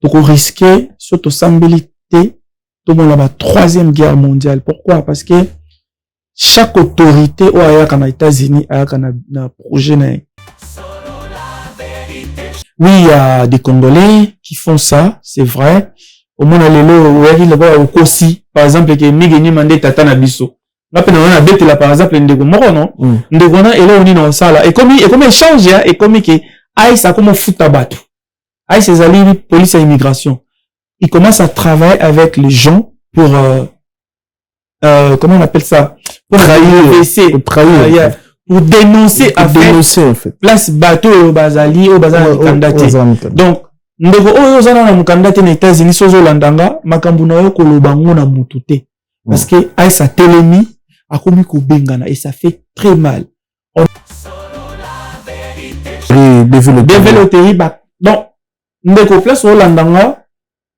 pour risquer cette stabilité de la troisième guerre mondiale. Pourquoi? Parce que chaque autorité aux États-Unis a un projet. Oui, il y a des Congolais qui font ça, c'est vrai. Au moins, aussi, par exemple, que Migeni Mandé Tata Nabiso. Là, par exemple, Ndego Moro, non? Ndego na, et là, on est dans ça, là. Et comme il change, hein, et comme que, aïe, ça comme fout à battre. Aïe, c'est alliés, police et immigration. Il commence à travailler avec les gens pour, comment on appelle ça? Pour trahir. Pour dénoncer, en fait. Place bateau, Bazali, au Bazali, candidaté. Donc, ndeko oyo zana na mukandidate na États-Unis sozo landanga makambu na yo kolobango na mutute parce que aisa telemi akomi ko bengana et ça fait très mal. Développer ba donc ndeko place o landanga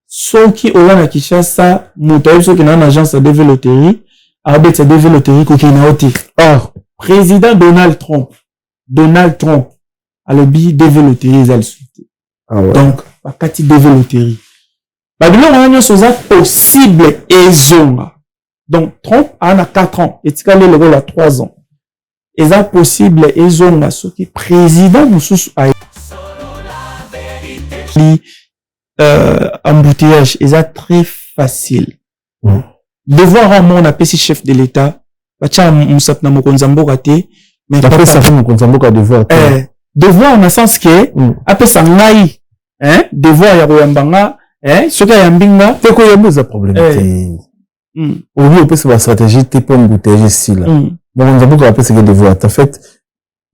soki olana Kinshasa muto soki na agence de développer abet de développer ko kina oti. Or président Donald Trump a le bi développer les alsuite. Donc bakati développer. Babylone a une chose possible et zonga. Donc Trump a 4 ans et Tikale le rôle à 3 ans. Et ça possible et zonga ce qui président mususu a embouteillage et ça très facile. Devoir à mon appel chef de l'État, bacha musap na mokonzambo raté, mais après ça fait mokonzambo ka devoir. Devoir en sens que après ça ngai hein devoir ya koyambanga soka yambinga te ko yambuza problème te au lieu peut se stratégie te pour embouteiller ici là bon on a beaucoup appelé ce que devoir en fait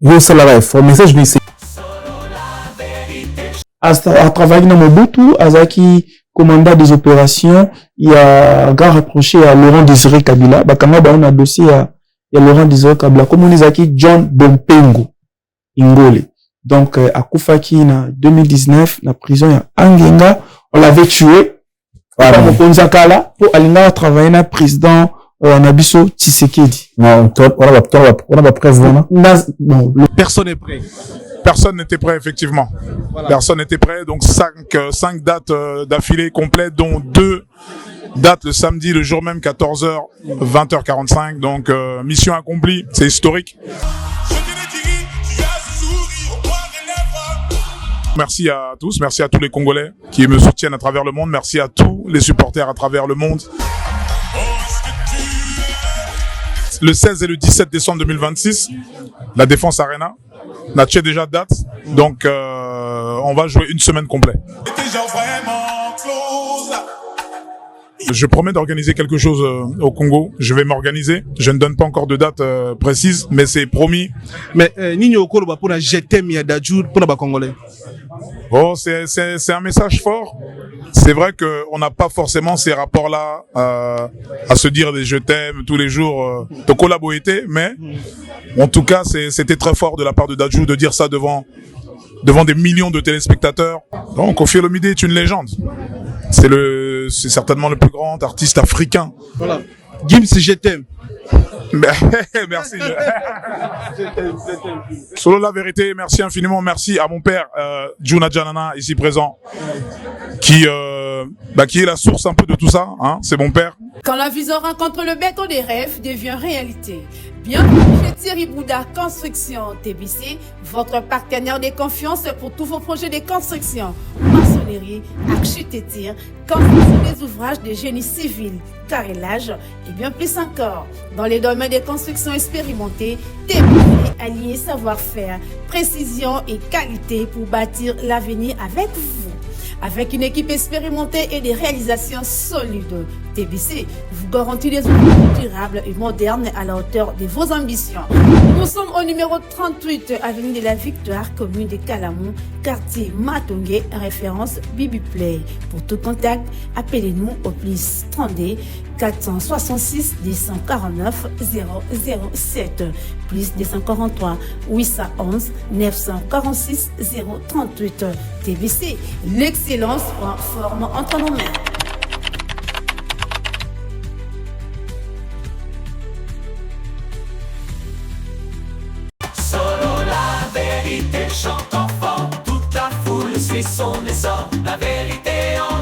yo ça là effort message ni c'est à travailler dans Mobutu azaki commandant des opérations il y a grand reproché à Laurent Désiré Kabila bakanga ba on a dossier à Laurent Désiré Kabila comme on ezaki John Bompengo Ingole. Donc, à Koufaki, en 2019, la prison à Angenga, on l'avait tué. Pour aller travailler na président Nabiso Tshisekedi. Non, on a pas président. Personne n'est prêt. Personne n'était prêt, effectivement. Voilà. Personne n'était prêt. Donc, 5 dates d'affilée complètes, dont 2 dates le samedi, le jour même, 14h, 20h45. Donc, mission accomplie. C'est historique. Merci à tous, merci à tous les Congolais qui me soutiennent à travers le monde, merci à tous les supporters à travers le monde. Le 16 et le 17 décembre 2026, la Défense Arena, on a déjà date, donc on va jouer une semaine complète. Je promets d'organiser quelque chose au Congo. Je vais m'organiser. Je ne donne pas encore de date précise, mais c'est promis. Mais Nino Koloba pour la jeter Miadadjour pour les Congolais. Oh, c'est un message fort. C'est vrai que on n'a pas forcément ces rapports-là à se dire des je t'aime tous les jours de collaborer, mais en tout cas c'était très fort de la part de Dadju de dire ça devant des millions de téléspectateurs. Donc Koffi Olomide est une légende. C'est certainement le plus grand artiste africain. Voilà. Gims, je t'aime. Merci. Solo la vérité, merci infiniment. Merci à mon père, Juna Janana, ici présent, qui est la source un peu de tout ça. Hein, c'est mon père. Quand la vision rencontre le béton des rêves devient réalité. Bienvenue chez Thierry Bouddha Construction TBC, votre partenaire de confiance pour tous vos projets de construction, maçonnerie, architecture, construction des ouvrages de génie civil, carrelage et bien plus encore. Dans les domaines de construction expérimentés, TBC allié savoir-faire, précision et qualité pour bâtir l'avenir avec vous. Avec une équipe expérimentée et des réalisations solides, TBC vous garantit des outils durables et modernes à la hauteur de vos ambitions. Nous sommes au numéro 38, avenue de la Victoire, commune de Kalamou, quartier Matongé, référence Bibi Play. Pour tout contact, appelez-nous au plus 32 466 249 007 plus 243 811 946 038. TBC, l'excellence en forme entre nos mains. Solo la vérité chante enfant, toute la foule suit son essor, la vérité en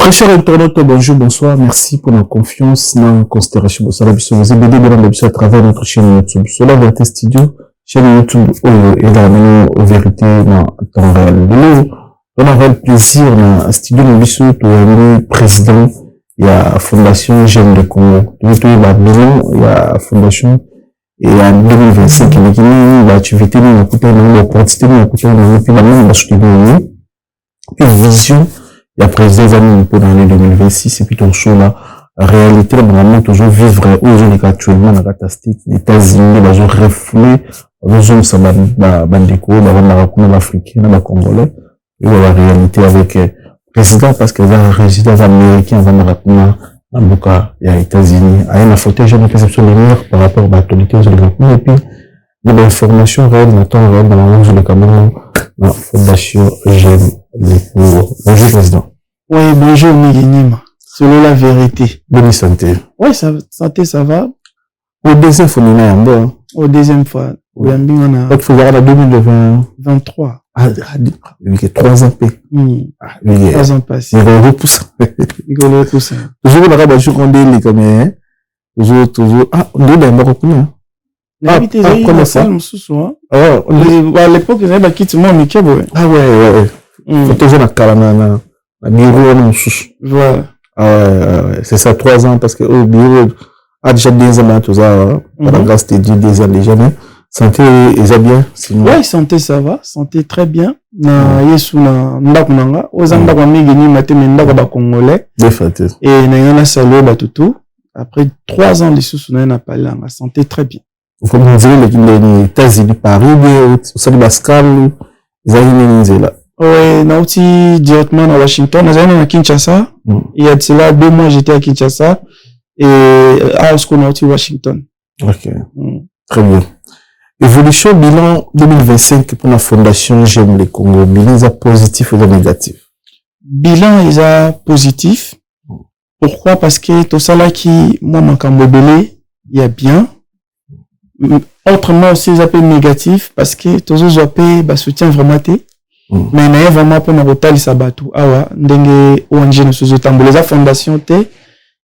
Très cher internaute, bonjour, bonsoir, merci pour la confiance, la considération. Vous avez BD à travers notre chaîne YouTube. Cela va être studio, chaîne YouTube, et la aux vérités dans temps réel. On a le plaisir, dans studio, le président, il y a Fondation J'aime le Congo. Il y a Fondation, et en 2025, il y a l'activité, il y a l'opportunité, il y a vision. Il y a président Zami pour l'année 2026, et puis ton show là, réalité, normalement, toujours vivre aux zones actuellement, dans la state, les États-Unis, la zone reflée, la zone, ça va, bandéco, la l'Africain, la Congolais, et la réalité avec, président, parce que les résidents américains, va la raconter, en tout cas, il y a les États-Unis, il y a une photo, j'ai une perception de meilleure par rapport à l'actualité aux développement, et puis, il y a l'information réelle, dans le temps réel, dans la langue de Cameroun, la Fondation J'aime les Congo. Bonjour, président. Oui, bonjour, Miguel. Selon la vérité. Bonne santé. Oui, santé, ça va. Au deuxième fois, on est en bas. Au deuxième fois. Oui, on a. Il faut voir la 2023. Ah, il y a 3 ans. Ah, 3 ans passés. Il repousse. Il repousse. Toujours, on a pas joué contre les caméras. Toujours. Ah, on est dans le reconnu. Ah, comment ça? À l'époque, il y avait qui tout le monde, ah ouais. Faut toujours la calme, la bureau, non, voilà. Ouais, c'est ça, 3 ans, parce que, au bureau, déjà 2 ans, tout ça, la grâce de Dieu, 2 ans déjà, mais, santé, ils ont bien, sinon. Ouais, santé, ça va, santé très bien. Na, yesu, na, ndakunanga, ozanga kwa migini, mateme, ndaka congolais. Des fêtes. Et, na yana salo, batutu. Après 3 ans, les sous, na yana parlé, la santé très bien. Comme on dirait, les États-Unis, Paris, au Sali Bascal, ils ont là. Oui, na outi directement à Washington, na à Kinshasa. Il y a de cela 2 mois, j'étais à Kinshasa. Et à ce qu'on a outi Washington. Ok. Très bien. Évolution bilan 2025 pour la Fondation J'aime le Congo. Bilan, il est positif ou négatif? Bilan, il est positif. Pourquoi? Parce que tout ça là qui, moi, Mankambobele, il y a bien. Autrement aussi, ils appellent négatif. Parce que tout ça, j'appelle, soutien vraiment té. Mais il y a vraiment pour nous retarder ça bateau. Ah ouais, ndenge ONG nous sous-entendons. Les fondations té,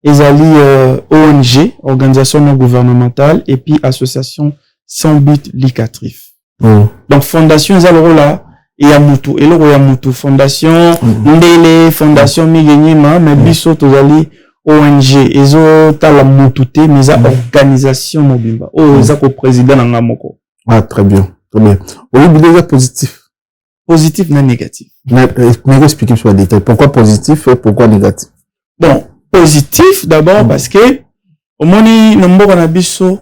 ils allient ONG, organisation non gouvernementale, et puis association sans but lucratif. Donc fondation ils allent là, et ya mutu, et le ya mutu fondation ndele, fondation migenyima, mais biso tous allient ONG, ils ont la mutu té, mais ils organisation mobimba. Oh, ils ont président n'angamoko. Ah très bien, très bien. Oui, bilan positif. Positif, non négatif. Mais expliquez sur le détail. Pourquoi positif et pourquoi négatif? Bon, positif, d'abord, parce que, au moins, nombre on a biso,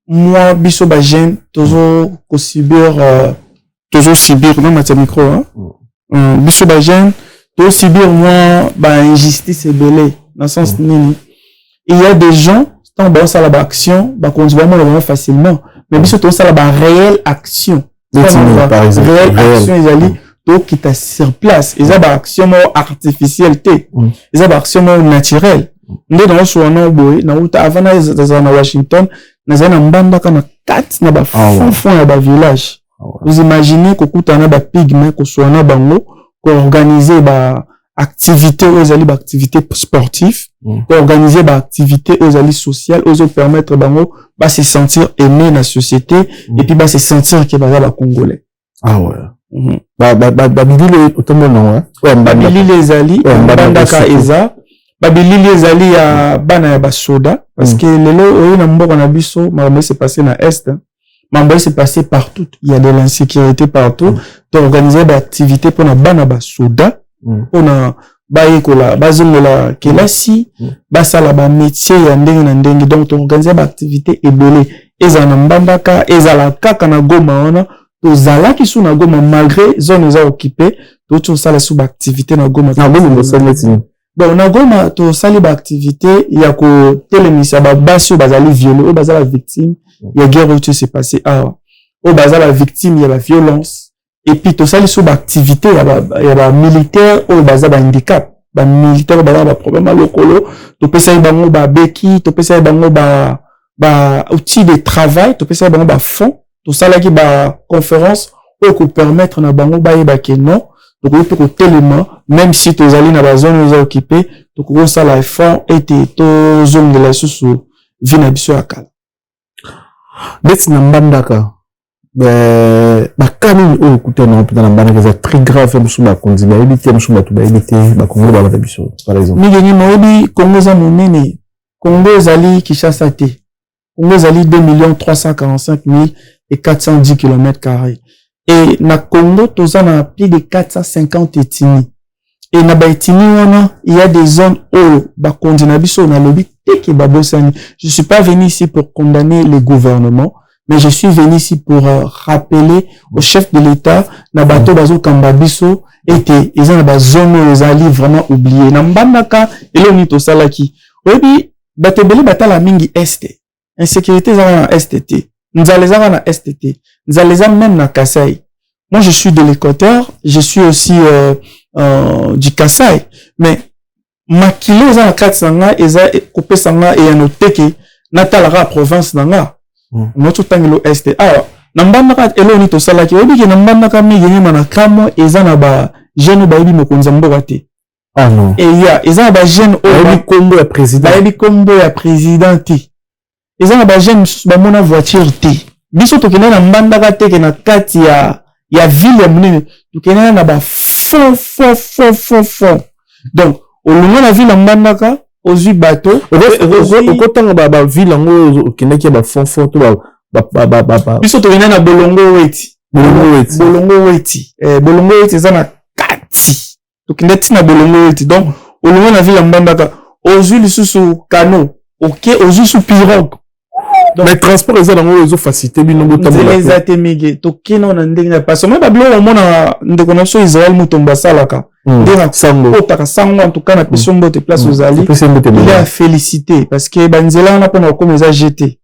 moi, biso ba jeune, toujours subir, non, ma micro, hein. Biso ba jeune, toujours subir, moi, ba injustice et belé, dans le sens, nini. Il y a des gens, tant bon, ça la action, bah, qu'on se voit vraiment facilement. Mais biso, tout ça, la réelle action. Par exemple, réelle action, ils allaient, donc, qui t'a sur place. Ils ont une action artificielle, ils ont une action naturelle. Nous, dans le choix, non, boy, na uta, avant, na Washington, na zana mbanda, kana 4, na ba fond, na ba village. Vous imaginez, qu'au coup, t'en a ba pigme, qu'au soit na bango, qu'on organiser ba activité, aux alliés, ba activité sportive, qu'on organiser ba activité, aux alliés sociales, aux permettre bango, ba se sentir aimé dans la société, et puis ba se sentir qu'il va Congolais. Ah ouais. Babili les automobile non hein. Ouais, babili les ali, bandaka eza, babili les ali à bana ya basoda, parce que lelo oyo na mboko na biso, mambo s'est passé na est, mambo s'est passé partout, il y a de l'insécurité partout, donc organiser des activités pour na bana basoda, pour na bayekola, bazongola kelasi, basala ba métier ya ndenge na ndenge, donc organiser des activités ebele, eza na mbandaka, eza la kaka na Goma wana. Tozala qui sont na Goma malgré zone les a occupé d'autres ça la sous activité na Goma bon na Goma to sali ba activité il y a ko télémisa ba basio bazali violé o bazala victime il y a guerre qui s'est passé o bazala victime il y a la violence et puis to sali sous activité il y a ba militaire o bazala handicap ba militaire bazala problème à lokolo to pesa bango ba beki to pesa bango ba outil de travail to pesa bango ba fond tout ça là qui ba conférence ou pour permettre na bango ba yeba que non tokoki kotelema même si tozali na bazone oza occupé tokoki kosala effort ete tozongela lisusu vi na biso ya kala neti na mbandaka bakani oyo kuta na hôpital na mbandaka eza très grave mosu bakonzi bayebi te mosu bato bayebi te bakongo babata biso par exemple mingi moyebi Congo eza monene Congo ezali Kinshasa te Congo ezali 2 445 410 km². Et na Congo, tous en plus de 450 ethnies. Et na ba ethnie wana, il y a des zones où ba kondina biso na lobi teke babosani. Je suis pas venu ici pour condamner le gouvernement, mais je suis venu ici pour rappeler au chef de l'État na bato bazo kamba biso ete eza na ba zone où ezali vraiment oublié. Na mbandaka eloni to salaki. Obi bato bele batala mingi este. Insécurité eza na STT. Nous allons na STT. Nous allons même na Kasaï. Moi, je suis de l'Équateur. Je suis aussi du Kasaï. Mais ma kilo eza na 400 eza coupé sanga et anoteke natalaka province nanga. Notre tangelo ST. Alors, nambandaka eloni to salaki. Obi ke nambandaka mi geni manakamo eza na ba jeune ba ibi mokonza mboka te. Ah non. Et ya eza ba jeune obi kombo ya président. Ba ibi kombo ya président te. Eza na ba jeune ba mona voiture te. Biso tokena na mbandaka teke na kati ya ville ya munene tokena na ba fond. Donc olunga na ville mbandaka ozwi bato okotanga ba ville ngo okendaki ba fond to ba biso tokena na bolongo weti bolongo weti eza na kati tokenda tina bolongo weti. Donc olunga na ville mbandaka ozwi lisusu kano ozwi su pirogue. Donc, mais transport eza nango ezo facilité bino botambola les atemige tokena na ndenge parce que moi bablo mona ndeko na so Israël mutomba salaka ndena sango otaka sango en tout cas na peso mbote place aux ali il a félicité parce que banzela na pona comme ça jeté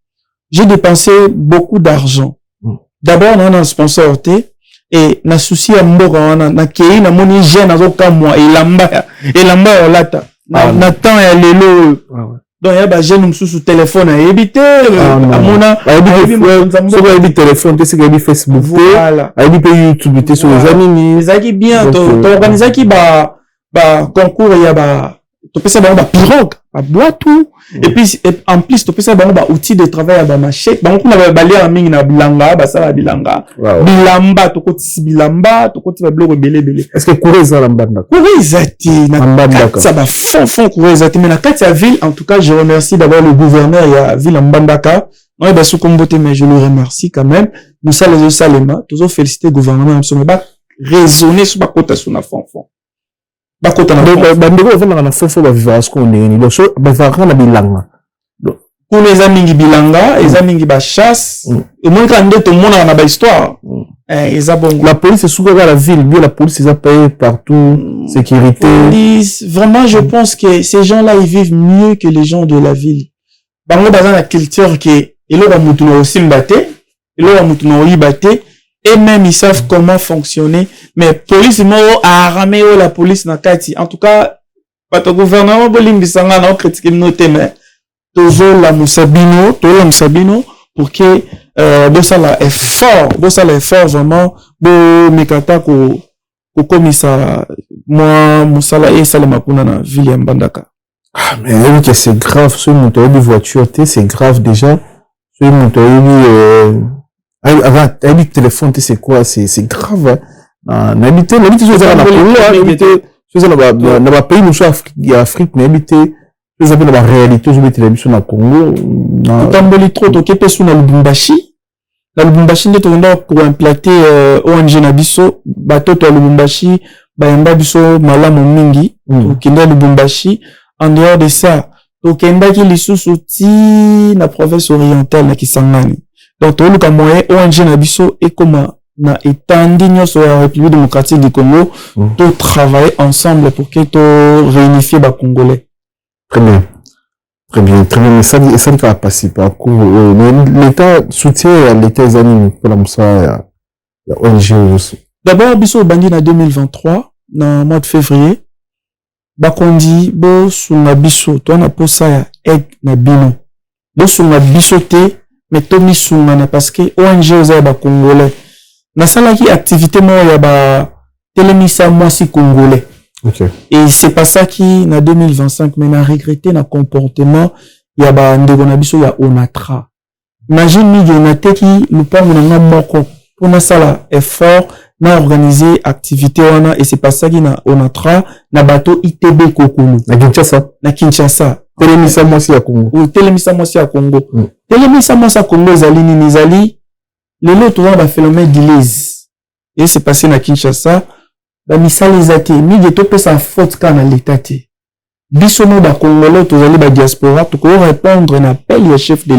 j'ai dépensé beaucoup d'argent d'abord on a un sponsor T et na souci ya mboka wana na kei na moni jeune azoka moi elamba olata na temps ya lelo. Donc, il y a des gens qui ont téléphone à éviter. Amona, il téléphone, c'est qu'il y a Facebook. Voilà. Il y a YouTube, sur les amis. Les amis bien, tu organises qui concours, il y a tu peux savoir pirogue, bois tout. Et puis en plus tu peux savoir outils de travail à machette. Donc on a balé en ming na bilanga, ça la bilanga. Bilamba, tu côté bilamba, tu côté bloc belé. Est-ce que Koureza lambanda? Koureza ti na ça va fond Koureza ti mais na Katia ville en tout cas je remercie d'abord le gouverneur il y a ville Mbandaka. Ouais bah sous comboté mais je le remercie quand même. Nous ça les salema, toujours féliciter le gouvernement sur ba raisonner sur ba cotation na fond. Bakota na bandeko vana na fofo ba vivre ce qu'on est ni so ba vivre na bilanga pour les amis bilanga les amis ba chasse et moi quand ndeto mona na ba histoire eza bon la police souvent la ville bien la police ils payé partout sécurité police vraiment je pense que ces gens-là ils vivent mieux que les gens de la ville bango bazana la culture que elo ba mutu no simbate elo ba mutu no ibate. Et même ils savent comment fonctionner. Mais police mo a ramé la police na kati. En tout cas, pas le gouvernement bolimbi sanga na critiquer nos thèmes. Toujours la Moussabino pour que bossala effort vraiment bo mekata ko komisa moi Moussala et Salama kuna na ville Mbandaka. Ah mais oui que c'est grave ce moteur de voiture c'est grave déjà. Ce moteur avant habite téléphone c'est quoi c'est grave n'habiter sur la pays nous Afrique n'habiter les appels la réalité sur les télévisions na Congo tamboli trop to kepe sous na Lubumbashi nde to ndo pour implanter ONG na biso bato to Lubumbashi bayamba biso malamu mingi okenda Lubumbashi. En dehors de ça to kenda ki lisusu ti na province orientale na Kisangani. Donc, tout le moyen ONG Nabiso et comment na étendue sur la République démocratique du Congo, tout travailler ensemble pour que tout réunifier les Congolais. Très bien. Mais ça va passer par cours. L'État soutient l'État des amis pour la Moussa et ONG aussi. D'abord, Biso Bandi en 2023, dans le mois de février, Bakondi, bo sunga Biso, toi na posa ya aide na bino. Bo sunga Biso te, mais Tommy Soumana parce que ONG aux ba congolais na sala ki activité mo ya ba telemisa mwasi congolais. OK. Et c'est pas ça qui na 2025 mais na regretter na comportement ya ba ndeko na biso ya Onatra. Imagine migi na teki lupango na moko pour sala effort na organiser activité wana et c'est pas ça qui na Onatra na bateau ITB Kokulu na Kinshasa telemisa mwasi ya Congo ou telemisa mwasi ya Congo telemisa mwasi ya Congo ezali nini ezali lelo to ba phénomène d'Ilise et c'est passé na Kinshasa ba misali ezati migi to pesa faute kana l'état te biso mo ba Congolais to zali ba diaspora to ko répondre na appel ya chef de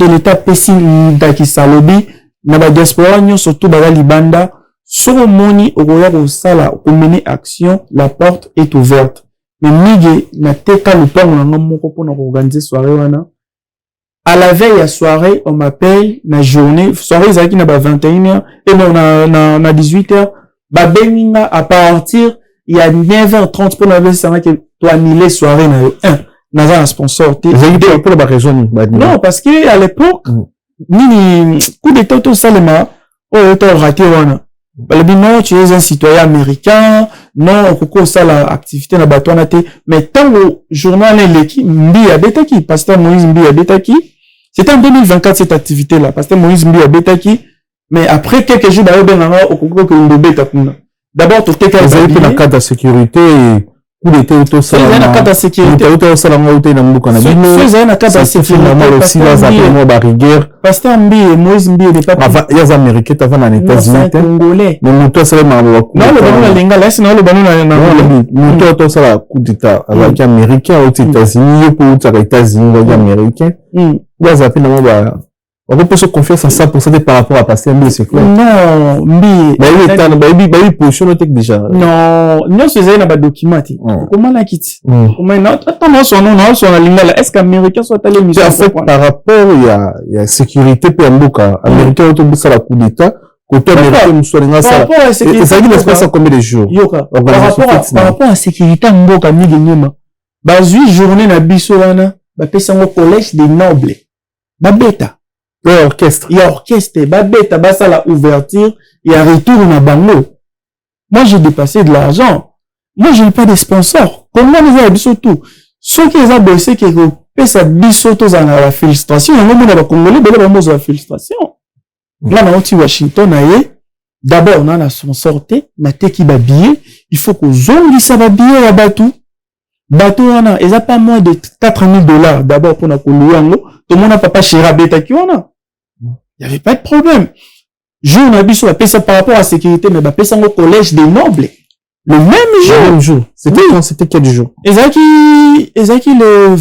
l'état pesi ndaki salobi na ba diaspora nyo surtout ba libanda soko moni okoya ko sala ko mener action la porte est ouverte mais migi na teka lupango na moko pona ko organiser soirée wana à la veille à soirée on m'appelle na journée soirée zaki na ba 21h et non na 18h ba beninga à partir il y a 9h30 pour la veille que to annuler soirée na yo naza un sponsor pour la raison non parce que à l'époque nini coup d'état tout salema oh to raté wana balobi non tu es un citoyen américain non koko sala activité na bato wana te mais tango journal eleki mbi abetaki pasteur Moïse Mbi abetaki c'était en 2024 cette activité là pasteur Moïse Mbi abetaki mais après quelques jours ba benanga okoko ko ndobeta kuna d'abord to teka la cadre de sécurité coup d'état auto sala na cadre de sécurité auto sala ngauté na mbuka na bino c'est na cadre de sécurité aussi là appelé ba rigueur pasteur Mbi et Moïse Mbi n'est pas les américains t'avant en États-Unis congolais mais moto sala ma non le banu linga là sinon le banu na moto auto sala coup d'état avec américain aux États-Unis pour aux États-Unis les américains les appelé na ba on peut se confier à 100% par rapport à pasteur Mbi c'est clair non Mbi baby position notique déjà non c'est na ba document comment la kiti comment non attends son nom non son lingala est-ce qu'américain soit allé mission en fait par rapport il y a sécurité pour mboka américain auto bisa la coup d'état côté américain musolinga ça et ça qui se passe combien de jours par rapport à sécurité mboka mingi nyuma bazui journée na biso wana ba pesa ngo collège des nobles ba beta il y a orchestre, babeta, basa la ouverture, il y a retour na bango. Moi, j'ai dépassé de l'argent. Moi, je n'ai pas de sponsors. Comment nous avons dit tout? Ceux qui ont bossé, qui ont fait ça, bisoto, dans la frustration, on a congolais, on a la frustration. Là, on a Washington, d'abord, on a la sponsor, na te qui babillé, il faut qu'on zone, ça va bien à bateau. Bateau, on a, ils ont pas moins de $4,000 d'abord pour la colonie. Tout le monde n'a pas cher à bêta qui on a. Il n'y avait pas de problème. Jour, on a vu sur la paix par rapport à la sécurité, mais la paix au collège des nobles. Le même jour. C'était quand? C'était quel jour? Ezaki le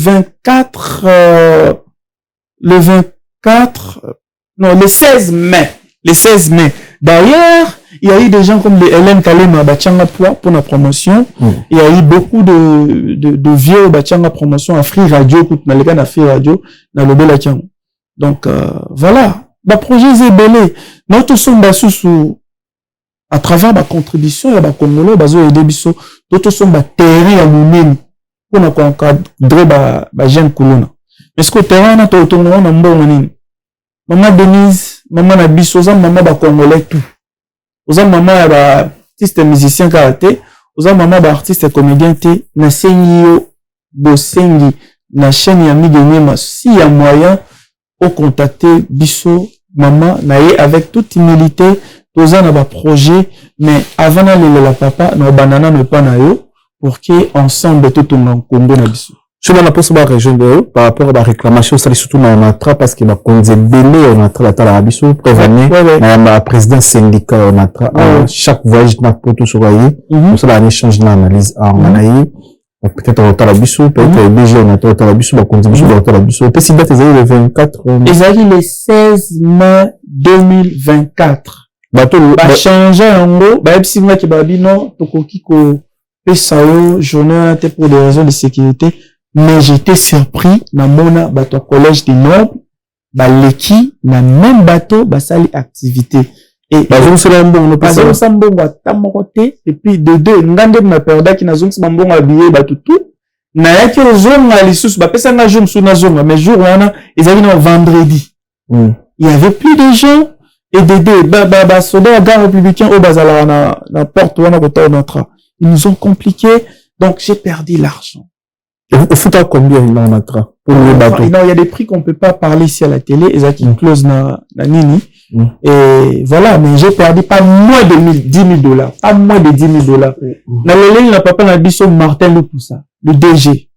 24, non, le 16 mai. Le 16 mai. D'ailleurs, il y a eu des gens comme Hélène Kalema, Bachanga Poa, pour la promotion. Il y a eu beaucoup de vieux Bachanga promotion à Free Radio, dans les cas de Free Radio, dans le Belakian. Donc, voilà. Le projet est belé. Notre son sous à travers ma contribution, il y a des Congolais, bazo aider biso. Notre son terrain à nous-mêmes pour nous encadrer ba jeune colonna. Mais ce que terrain na to tongo na mbongo nini? Maman Denise, maman na biso, maman ba Congolais tout. Oza maman ya ba artiste musicien karaté, oza maman ba artiste comédien té, na sengi yo bosengi na chaîne ya Migonyema si y a moyen au contacter biso maman naye avec toute humilité toza na ba projet mais avant na la papa na banana ne pas na yo pour que ensemble tout on Congo na biso je vais la poser par région de par rapport à la réclamation ça surtout na Onatra parce que ba konze belé Onatra la tala biso prévenir na président syndicat Onatra chaque voyage na poto soyé pour ça un échange na analyse en anaï peut-être au Talabiso, peut-être déjà on a au Talabiso, on continue au Talabiso. Peut-être si date le 24. Ezali le 16 mai 2024. Bateau ba changer en gros, ba epsi nga ki ba bino tokoki ko pesa yo journée pour des raisons de sécurité, mais j'étais surpris na mona bateau collège des nobles, ba leki na même bateau ba sali activité. Et bazon sala mbongo pas ça mbongo atamokote et puis de deux ngande na perda ki na zongi mbongo habillé batutu na yaki zonga lisusu ba pesa nga jour sous na zonga mais jour wana ils avaient no vendredi il y avait plus de gens et d'aider soda gare républicain au bazala na porte wana kota notre. Ils nous ont compliqué, donc j'ai perdu l'argent. Au foot à combien il en a pour le bateau? Non, il y a des prix qu'on peut pas parler ici à la télé, et ça qui close na nini. Et voilà, mais j'ai perdu pas moins de $10,000. Pas moins de $10,000. Na lele na papa na biso Martin Lepoussa, le DG.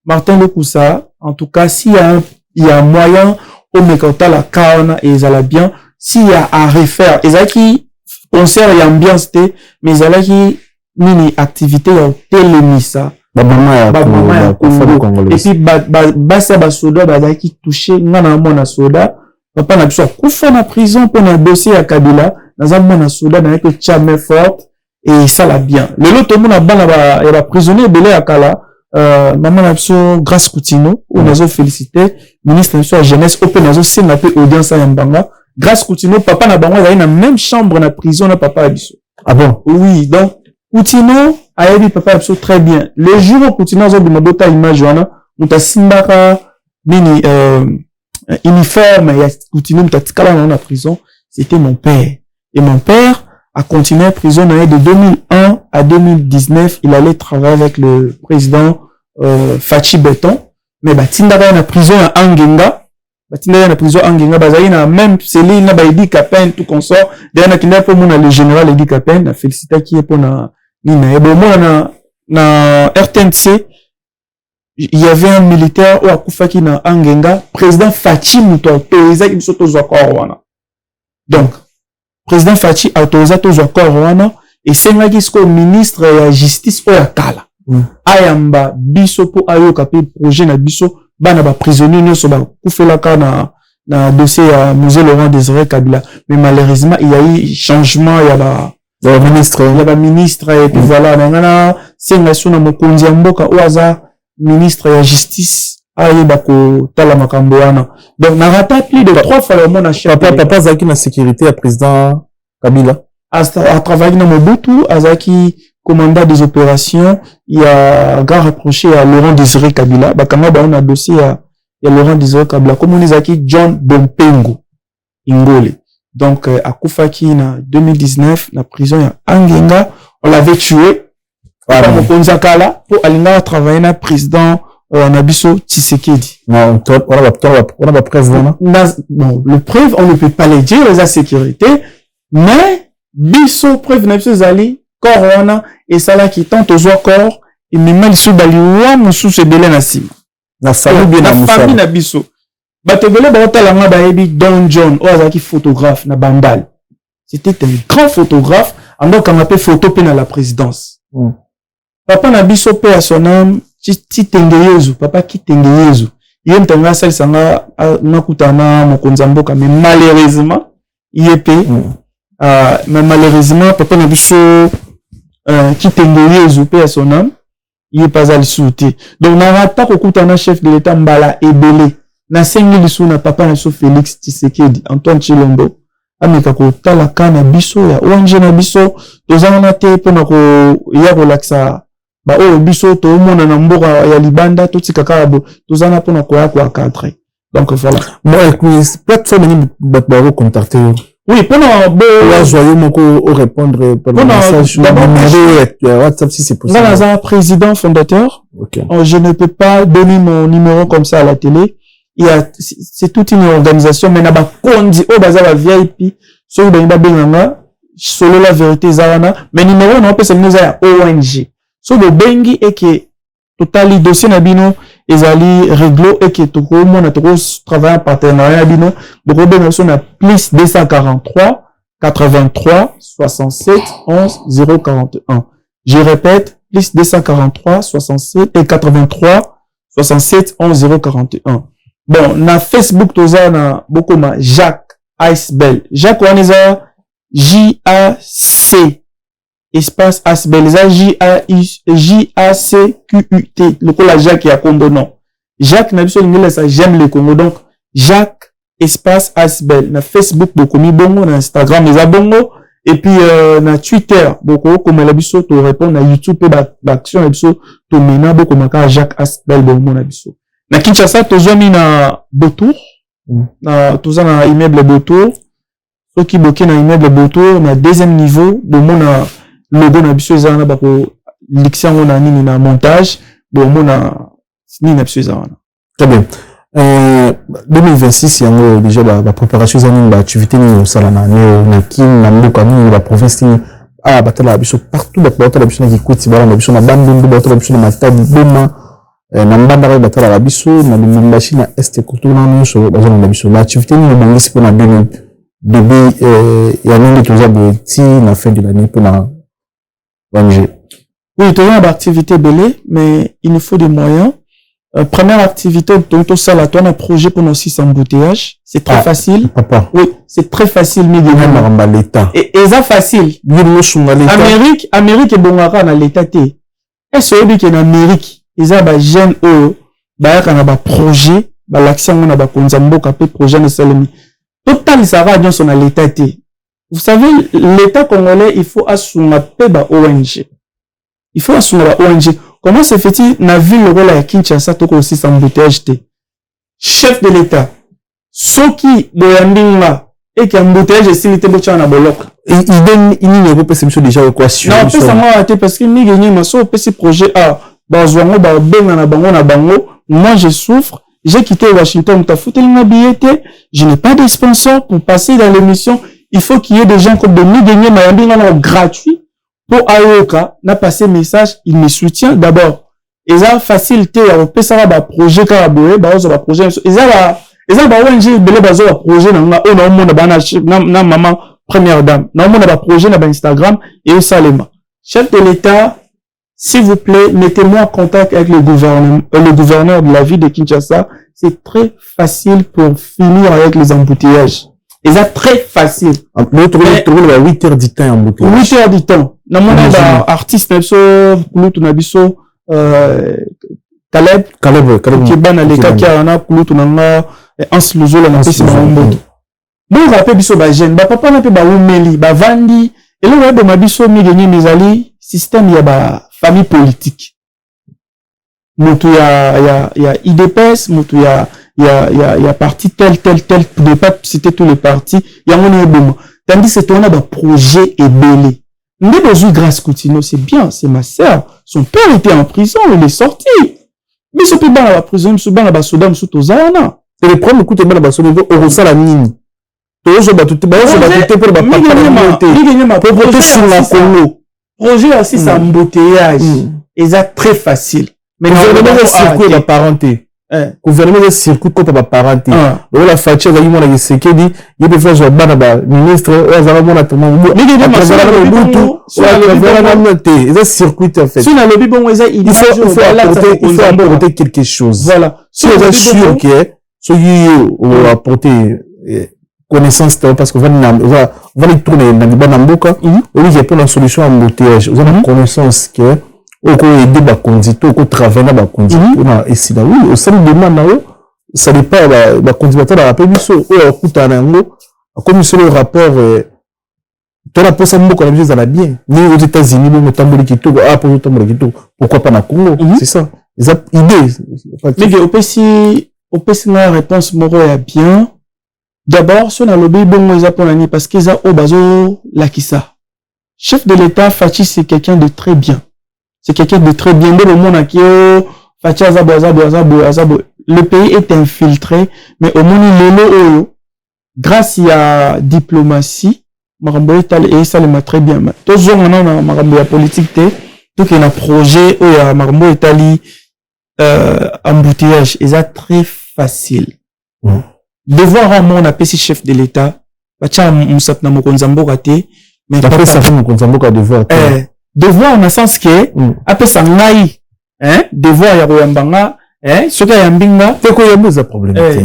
Martin Lepoussa, en tout cas, s'il y a moyen au mécontent la carne et ça la bien, s'il y a à refaire, et ça qui concert et ambiance mais ça là qui mini activité en télémissa. Et puis basa soda ba qui touché ngana mona soda papa na biso kufa na prison pour na dossier à Kabila na mona soda na que chamé forte et ça la bien le lot tout monde bana ba ya prisonnier belé à Kala maman na biso Grâce Coutinho on a félicité ministre de la jeunesse open nazo c'est na peu audience à Mbanga Grâce Coutinho papa na bango na même chambre na prison na papa biso. Ah bon? Oui, donc Coutinho a dit papa biso très bien. Le jour où Coutinho a dit mabota image wana, muta simbaka nini uniforme ya Coutinho muta tikala na prison, c'était mon père. Et mon père a continué en prison de 2001 à 2019, il allait travailler avec le président Fachi Beton, mais batindaka na prison à Angenga. Batinda na prison Angenga bazali na même cellule na Baidi Kapen tout consort derrière na pour mon le général Edi Kapen na félicita qui est pour na nina et bon moi na RTNC il y avait un militaire au akufaki na Angenga président Fachi muto autorisé qui soto zakor wana donc président Fachi autorisé to zakor wana et senga kisko ministre ya justice o yakala ayamba biso po ayo kapi projet na biso bana ba prisonnier nyonso ba kufelaka na dossier à musée Laurent Désiré Kabila mais malheureusement il y a eu changement il y a ba ministre et puis voilà nangana senga suna mokonzi ya mboka oaza ministre ya justice aye bako tala makambo wana donc na rata plus de 3 fois le monde a chef papa zaki na sécurité à président Kabila a travaillé dans Mobutu azaki commandant des opérations, il y a grand reproché à Laurent Désiré Kabila. Bakanga ba on a dossier à Laurent Désiré Kabila. Comme on est John Bompengo Ingole. Donc à Koufaki na 2019 na prison ya Angenga, on l'avait tué. Papa Mokonzakala pour aller travailler na président Nabiso Tshisekedi. Non, on a preuve bon, le preuve on ne peut pas les dire les sécurité, mais biso preuve Nabiso Zali corona et ça là qui tente aux corps et même sous baliwa musu se belé na sima na famille bien na famille na biso bato belé ba talanga ba yebi Don John o azaki photographe na Bandal c'était un grand photographe ando kama pe photo pe na la présidence papa na biso pe à son âme ti tengeyezu papa ki tengeyezu yé ntanga sel sanga na kutana mokonza mboka mais malheureusement yépé mais malheureusement papa na biso qui tengeyezu pe à son âme il est pas à le souter donc na rata kokutana chef de l'état mbala ebele na sengi lisu na papa na biso Félix Tshisekedi Antoine Chilombo ameka ko tala kana biso ya wanje na biso tozana na te pona ko ya relaxa ba o biso to mona na mboka ya libanda to tikaka bo tozana pona ko ya ko cadre donc voilà moi plateforme ni ba contacter. Oui, pendant joyeux moko au répondre pendant message WhatsApp si c'est possible. Dans un président fondateur, okay. Je ne peux pas donner mon numéro comme ça à la télé. C'est toute une organisation mais na ba kondi o baza ba VIP so ba benanga solo la vérité zarana mais numéro non peut se nous ya ONG. So le bengi et que totali dossier na bino ezali réglo et que tout le monde a travaillé en partenariat bino donc on a plus 243 83 67 11 041 je répète plus 243 67 et 83 67 11 041 bon na Facebook toza na beaucoup ma Jacques Icebell Jacques Waneza JAC espace Asbel, J-A-C-Q-U-T, le coup la Jacques et à Combo, non. Jacques n'a pas ça, j'aime le Congo, donc, Jacques, espace Asbel, na Facebook, beaucoup mis bongo, na Instagram, les abongo, et puis, na Twitter, beaucoup, comme la biso, to répond, na YouTube, l'action, la biso, to mena, beaucoup, maka, Jacques Asbel, bongo, na biso. Na Kinshasa, to zomi na Botour, na, to za na immeuble Botour, qui bloqué dans immeuble Boto na deuxième niveau de mon logo na biso ezana ba ko lixia on a nini na montage bon mon ni na biso ezana. Très bien. 2026 yango déjà ba préparation zani ba activité ni sala na na kin na mboka ni ba province ni batala biso partout batala biso na kikuti bala na biso na bandundu batala biso na matadi boma na mbanda batala biso na Lubumbashi na est kutuna nyonso bazana na biso ba activité ni bangisi pour na 2000 début ya nini toza ti na fin de l'année pour na ONG. Oui, tu as une activité belée, mais il nous faut des moyens. Première activité, tu as un projet pour nos 6 embouteillages. C'est très facile. Papa. Oui, c'est très facile. l'État. Et ça facile. Amérique est bon à l'État. Est-ce que en Amérique, ils ont des jeunes eux, bah on a des projets, bah l'action on a des konzambo capé projet de salami. Total ça va dans son l'État. Vous savez, l'État congolais, il faut assumer ba ONG. Il faut assumer la ONG. Comment se fait-il na ville le rôle à Kinshasa toko aussi sans embouteillage te chef de l'État soki boyandinga et qui embouteillage silité bocha na bolok il donne il n'y a pas possible déjà équation non peut ça moi parce que ni gagner ma so petit projet a bazwango ba benga na bango moi je souffre j'ai quitté Washington ta foutu na billet je n'ai pas de sponsor pour passer dans l'émission il faut qu'il y ait des gens comme de ni gagner ma yandinga gratuit. Pour Ayoka, n'a passé message, il me soutient d'abord. Et ça, facilité, on peut savoir, projet, caraboué, projet, et ça, ONG, belé, projet, na maman, première dame. Na projet, na Instagram, et ça, chef de l'État, s'il vous plaît, mettez-moi en contact avec le gouverneur de la ville de Kinshasa. C'est très facile pour finir avec les embouteillages. Et ça, très facile. Mais 8 heures du temps embouteillage. 8 heures du temps. Na mona ba artiste na biso kulutu na biso Caleb qui bana leka ki ana kulutu na nga Ans Luzola na pesi ba mboto. Bon rappel biso ba jeune ba papa na pe ba umeli ba vandi et le web ma biso mi gagner mezali système ya ba famille politique. Mutu ya IDPS mutu ya parti tel de pas citer tous les partis ya ngone bomo tandis que on a ba projet et belé. Ndé grâce Coutinho, c'est bien, c'est ma sœur. Son père était en prison, il est sorti. Mais ce peut dans la prison, ce dans la soda, ce tozana. C'est le premier coup de balle à son niveau, on ressent la mine. Toujours battu, pour projet aussi, c'est embouteillage. Et ça, très facile. Mais gouvernement circuit la parenté. Gouvernement circuit comme la parenté. Donc la fature là, il m'a dit c'est qu'il dit, il peut faire jouer banaba ministre, ça va mon attendre. Mais il dit ça circuit en fait. Si on a le bon, il faut apporter quelque chose. Voilà. Si on est sûr que ceux qui ont apporté connaissance parce que va les tourner dans les banamboka, on lui répond la solution à embouteillage. On a connaissance que on peut aider ba conduite, on peut travailler ba conduite. On a ici là oui, au sein de demande ça n'est pas ba conduite la rappel biso o okuta nango comme sur le rapport toi la poste moko na biso za bien. Ni aux États-Unis bon tamboli kitoko pour tamboli kitoko. Pourquoi pas na Congo? C'est ça. Les idées. Mais au PC na réponse moko ya bien. D'abord, si on a lobby bon Japonais parce qu'ils ont bazo lakisa. Chef de l'État Fachi c'est quelqu'un de très bien. C'est quelqu'un de très bien. Le monde qui Fachi le pays est infiltré, mais au monde grâce à diplomatie, Marambo et ça le très bien. Toujours maintenant Marambo la politique tout qu'il y a un projet où il y a Marambo Italie embouteillage, et ça très facile. Devoir à mon appel chef de l'État, bacha musap na mokonzambo raté, mais après ça fait mokonzambo ka devoir. Devoir en sens que après ça ngai, devoir ya royambanga, soka ya mbinga, te ko yambo za problème te.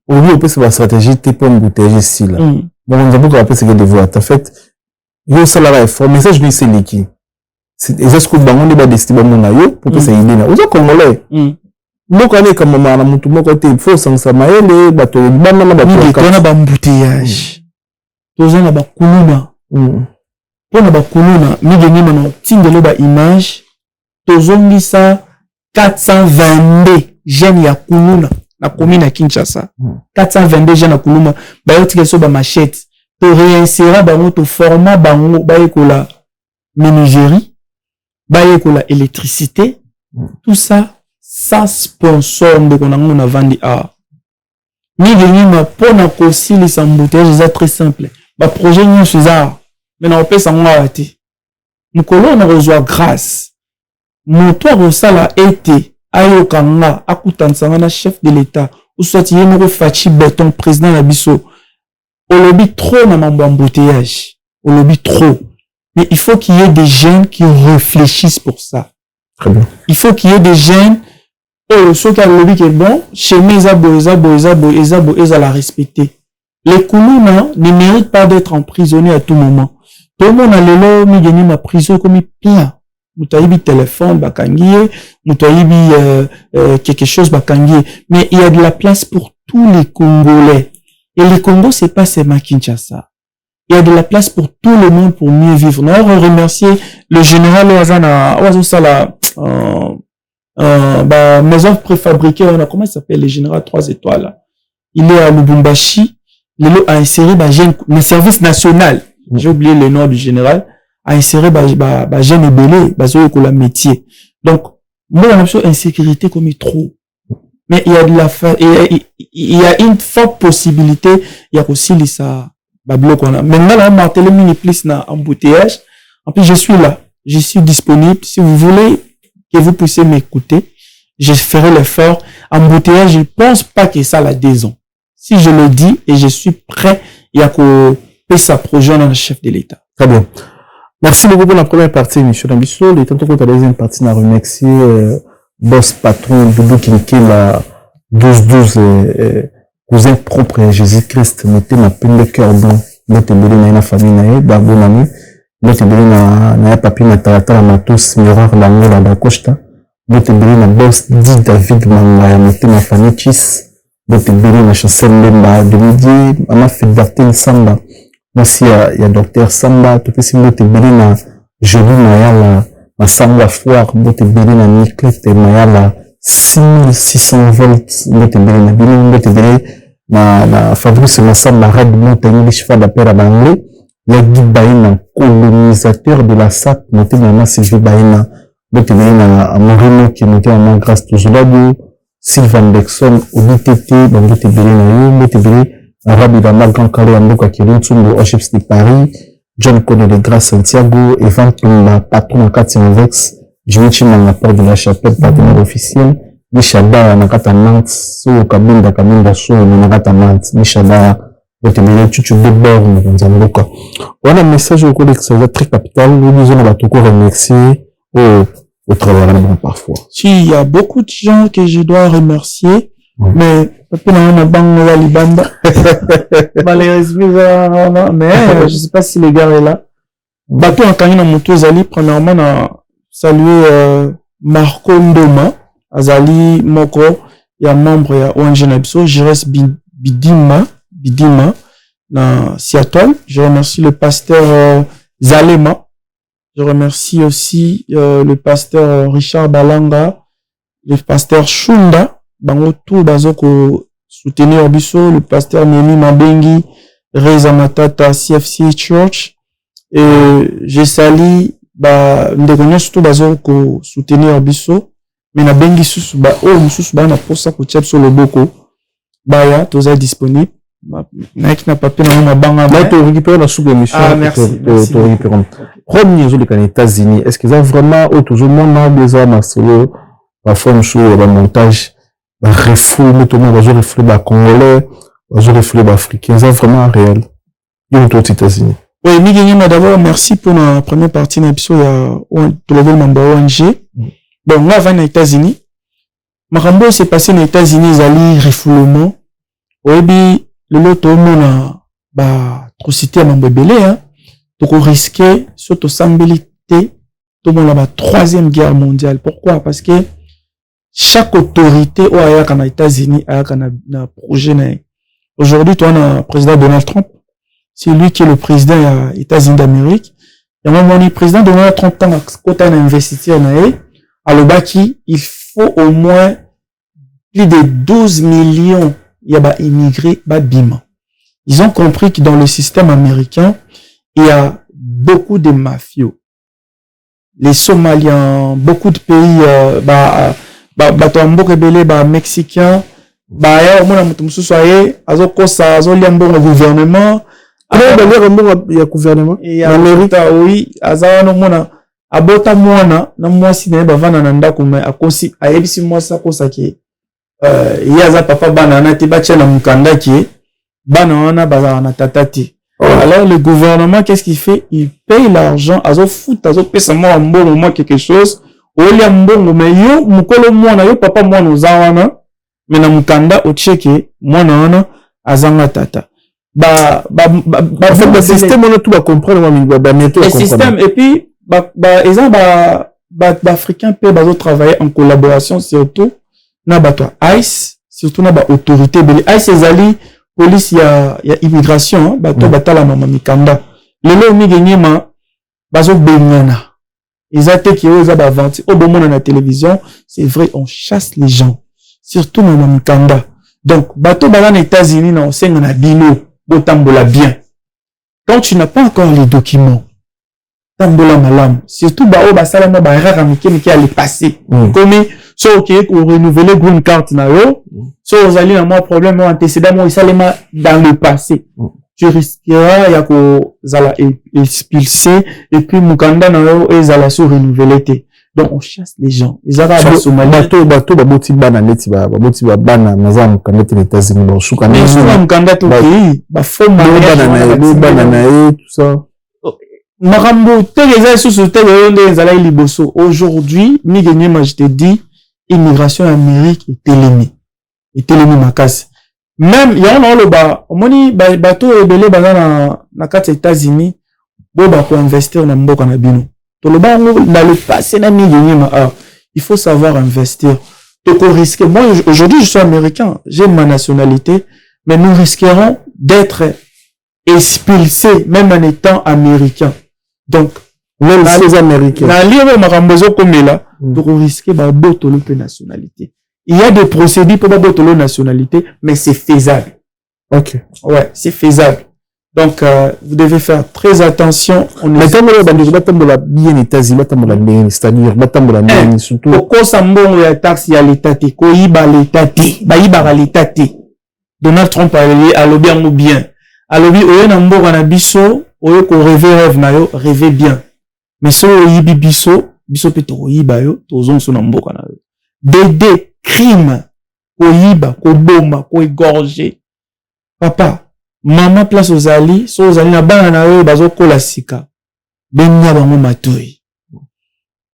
Au lieu de faire stratégie te pour embouteiller ici là. Mokonzambo ka après c'est que devoir. En fait, yo ça la effort, message ni c'est liki. C'est est-ce que bango ne ba destiné bango na yo pour que ça idée na. Oza congolais. Moko ane kama mana mutu moko te faut sansa maele bato bana na bato ka na ba embouteillage toza na ba kuluna pona ba kuluna migeni na tindelo ba image tozongisa 422 jeunes ya kuluna na commune à Kinshasa 422 jeunes na kuluma ba yotika so ba machette to réinsérer bango to format bango ba ekola menuiserie ba ekola électricité tout ça sans sponsor de konango na vandi a ni gagner ma pona ko sili sa embouteillage c'est très simple ba projet nyo ça mais na opesa ngo ati mukolo na reçoit grâce moto rosala été ayokanga akutansanga na chef de l'état ou soit yemo fachi béton président na biso au lobby trop na mambo embouteillage au lobby trop mais il faut qu'il y ait des jeunes qui réfléchissent pour ça. Très bien. Il faut qu'il y ait des jeunes ceux qui ont le lobby qui est bon chez mes ils la respecter. Les Koulouna ne méritent pas d'être emprisonnés à tout moment. Tout le monde a le lot mi gagné ma prison comme plein. Moutaïbi téléphone bakangié, moutaïbi quelque chose bakangié, mais il y a de la place pour tous les Congolais. Et le Congo c'est pas seulement Kinshasa. Il y a de la place pour tout le monde pour mieux vivre. Nous allons remercier le général Ouazana, Ouazosala, maison préfabriquée, comment il s'appelle, le général 3 étoiles, là. Il est à Lubumbashi, il a inséré, le service national, j'ai oublié le nom du général, a inséré, jeune et belé, la métier. Donc, moi, on a l'impression insécurité comme il trop. Mais il y a de la, il y a une forte possibilité, il y a aussi les, ça, bloc, on a. Maintenant, là, on m'a télé plus na embouteillage. En plus, je suis là. Je suis disponible. Si vous voulez que vous puissiez m'écouter, je ferai l'effort. Embouteillage, je pense pas que ça la déson. Si je le dis et je suis prêt, il y a que ça projet dans le chef de l'État. Très bien. Merci beaucoup pour la première partie, monsieur Nambiso. Le temps pour la deuxième partie, n'a remercié, boss patron, Doudou Kinké, la 12-12, cousin propre à Jésus-Christ, mettez ma peine de cœur blanc, mettez belé na la famille na ye, babou nami, mettez belé na papi na tarata la matos, miroir la ngola da costa, mettez belé na boss dit David Mangaya, mettez ma famille Chis, mettez belé na chancel Lemba, de midi, ma fédérité Samba, merci il y a docteur Samba, tout ce mettez belé na Jolie Mayala, ma Samba Foire, mettez belé na Niclette Mayala, 6600 volts, mettez belé na Bini, mettez belé na Fabrice Massamba Red Montagne Chifa d'appel à l'anglais, il y a Guy Baïna, colonisateur de la SAT, noté maman Sylvie Baïna, noté na Moreno qui noté maman Grâce Touzolabo, Sylvain Dexon, ODTT, noté na yo, noté Arabi Dama Grand Calais Amboka qui retourne au Chips de Paris, John Cone de Grâce Santiago, Evan Tumba, patron à 400 Vex, Jimichi Mangaport de la Chapelle, partenaire officiel, Mishaba nakata Nantes, so kabunda so nakata Nantes, Mishaba botemele chuchu de bord nzamboka. On a un message au collègue ça va très capital, nous disons on va tout remercier au travail bon parfois. Si il y a beaucoup de gens que je dois remercier, mais malheureusement mais je sais pas si les gars est là. Bateau en Kanye na moto zali premièrement na saluer Marco Ndoma Azali Moko, il y a membre, il y a ONG Nabiso, Jires Bidima, dans Seattle. Je remercie le pasteur Zalema. Je remercie aussi le pasteur Richard Balanga, le pasteur Shunda, Bangotou Bazoko soutenir Biso, le pasteur Nemi Mabengi, Reza Matata, CFC Church. Et je salue, Ndekone surtout Bazoko soutenir Biso. Mais na bengi susu mususu na posa ko tchep sur le boko baya toza disponible na papier na mabanga là tu récupères la sous-émission merci premier jour des États-Unis est-ce qu'ils ont vraiment toujours mon besoin ma solo la forme sur le montage reflet tout le monde va reflet ba congolais va reflet ba africain c'est vraiment réel ils sont aux États-Unis. Oui, Miguel d'abord merci pour la première partie de l'épisode de la membre ONG. Bon, moi, avant les États-Unis, Marambo s'est passé aux États-Unis, zali refoulement. Oebi, le lot au monde trop cité à mambo belé, hein. Donc, on risquait, surtout sambélité, tout le monde la troisième guerre mondiale. Pourquoi? Parce que chaque autorité, au ayak en États-Unis, ayak en projet, aujourd'hui, toi, on a le président Donald Trump. C'est lui qui est le président des États-Unis d'Amérique. Et moi, le président Donald Trump, quand on a investi en Alobaki, il faut au moins plus de 12 millions il y a immigrés bima. Ils ont compris que dans le système américain, il y a beaucoup de mafieux. Les Somaliens, beaucoup de pays, Mexicains, gouvernement. Il y a gouvernement. Et Amérique, oui, abota mwana na mwasi na bavana na ndako me akosi ayebisi mwasi akosa ke yaza papa bana na te batia na mukanda ki bana wana bazana na tatati. Alors le gouvernement qu'est-ce qu'il fait? Il paye l'argent azo foot azo pesa mwa mbongo mwa quelque chose olia mbongo me yo mukolo mwana yo papa mwana ozawana me na mukanda ocheke mwana wana azanga tata. Le système on a tout à comprendre le système et puis africains peuvent travailler en collaboration surtout na bato ICE surtout na ba autorité ICE ezali police ya immigration bato batala mama mikanda lelo migenyema bazo bengana ezate ki oza ba venti obomona na télévision c'est vrai on chasse les gens surtout mama mikanda donc bato bala na États-Unis na osenga na bino botambola bien quand tu n'as pas encore les documents tambola malam surtout basala na erreur mike aller passer comme so OK pour renouveler green card na yo so ozali na moi problème antécédent moi isalema dans le passé tu risqueras ya ko zala expulser et puis mukanda na yo ezala sur renouveler donc on chasse les gens ils arabes somalie bato baboti bana neti baboti bana naza mukanda te États-Unis ba shuka mais souvent mukanda to pays ba faux bana na tout ça. Marambo, aujourd'hui, je te dis, immigration Amérique est télémée. Et télémée ma casse. Même, il y a un le bas, au moni, bateau et belé, na carte États-Unis, pour investir dans le canabino. Tout le bas, dans le passé, il faut savoir investir. Donc, on risque, moi, aujourd'hui, je suis américain, j'ai ma nationalité, mais nous risquerons d'être expulsés, même en étant américains. Donc, même les Américains. Dans l'île Marambozo comme là, donc on risque de botolo de nationalité. Il y a des procédures pour botolo nationalité, mais c'est faisable. Ok. Ouais, c'est faisable. Donc, vous devez faire très attention. Mais tant que la bien États-Unis, c'est-à-dire, surtout. Pourquoi ça m'ont la taxe y a l'état té, koiba l'état té, baïba l'état té. Donald Trump a lobby en bien. A lobby oye na mbo na biso. Oyo ko rêve na yo rêver bien mais so yibi biso peto yiba yo tozon so na mboka na yo des crimes ko yiba ko bomba ko égorger papa maman place ozali so ozali na bana na yo bazo kola sika benya bango matoi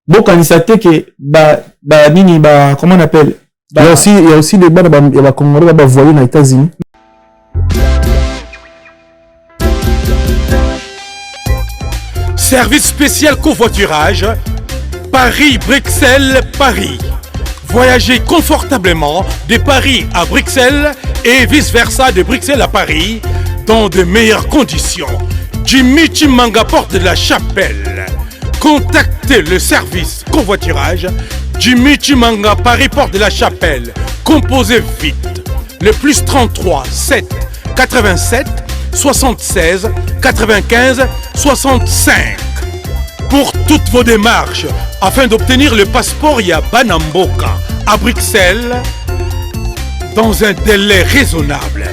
bokanisa te ke nini comment on appelle il y a aussi des bana ba congolais ba voyer na États-Unis. Service spécial covoiturage, Paris-Bruxelles-Paris. Voyagez confortablement de Paris à Bruxelles et vice-versa de Bruxelles à Paris dans de meilleures conditions. Jimmy Chimanga, porte de la Chapelle. Contactez le service covoiturage Jimmy Chimanga, Paris, porte de la Chapelle. Composez vite. Le plus 33 7 87 76 95 65 pour toutes vos démarches afin d'obtenir le passeport Yabanamboka à Bruxelles dans un délai raisonnable.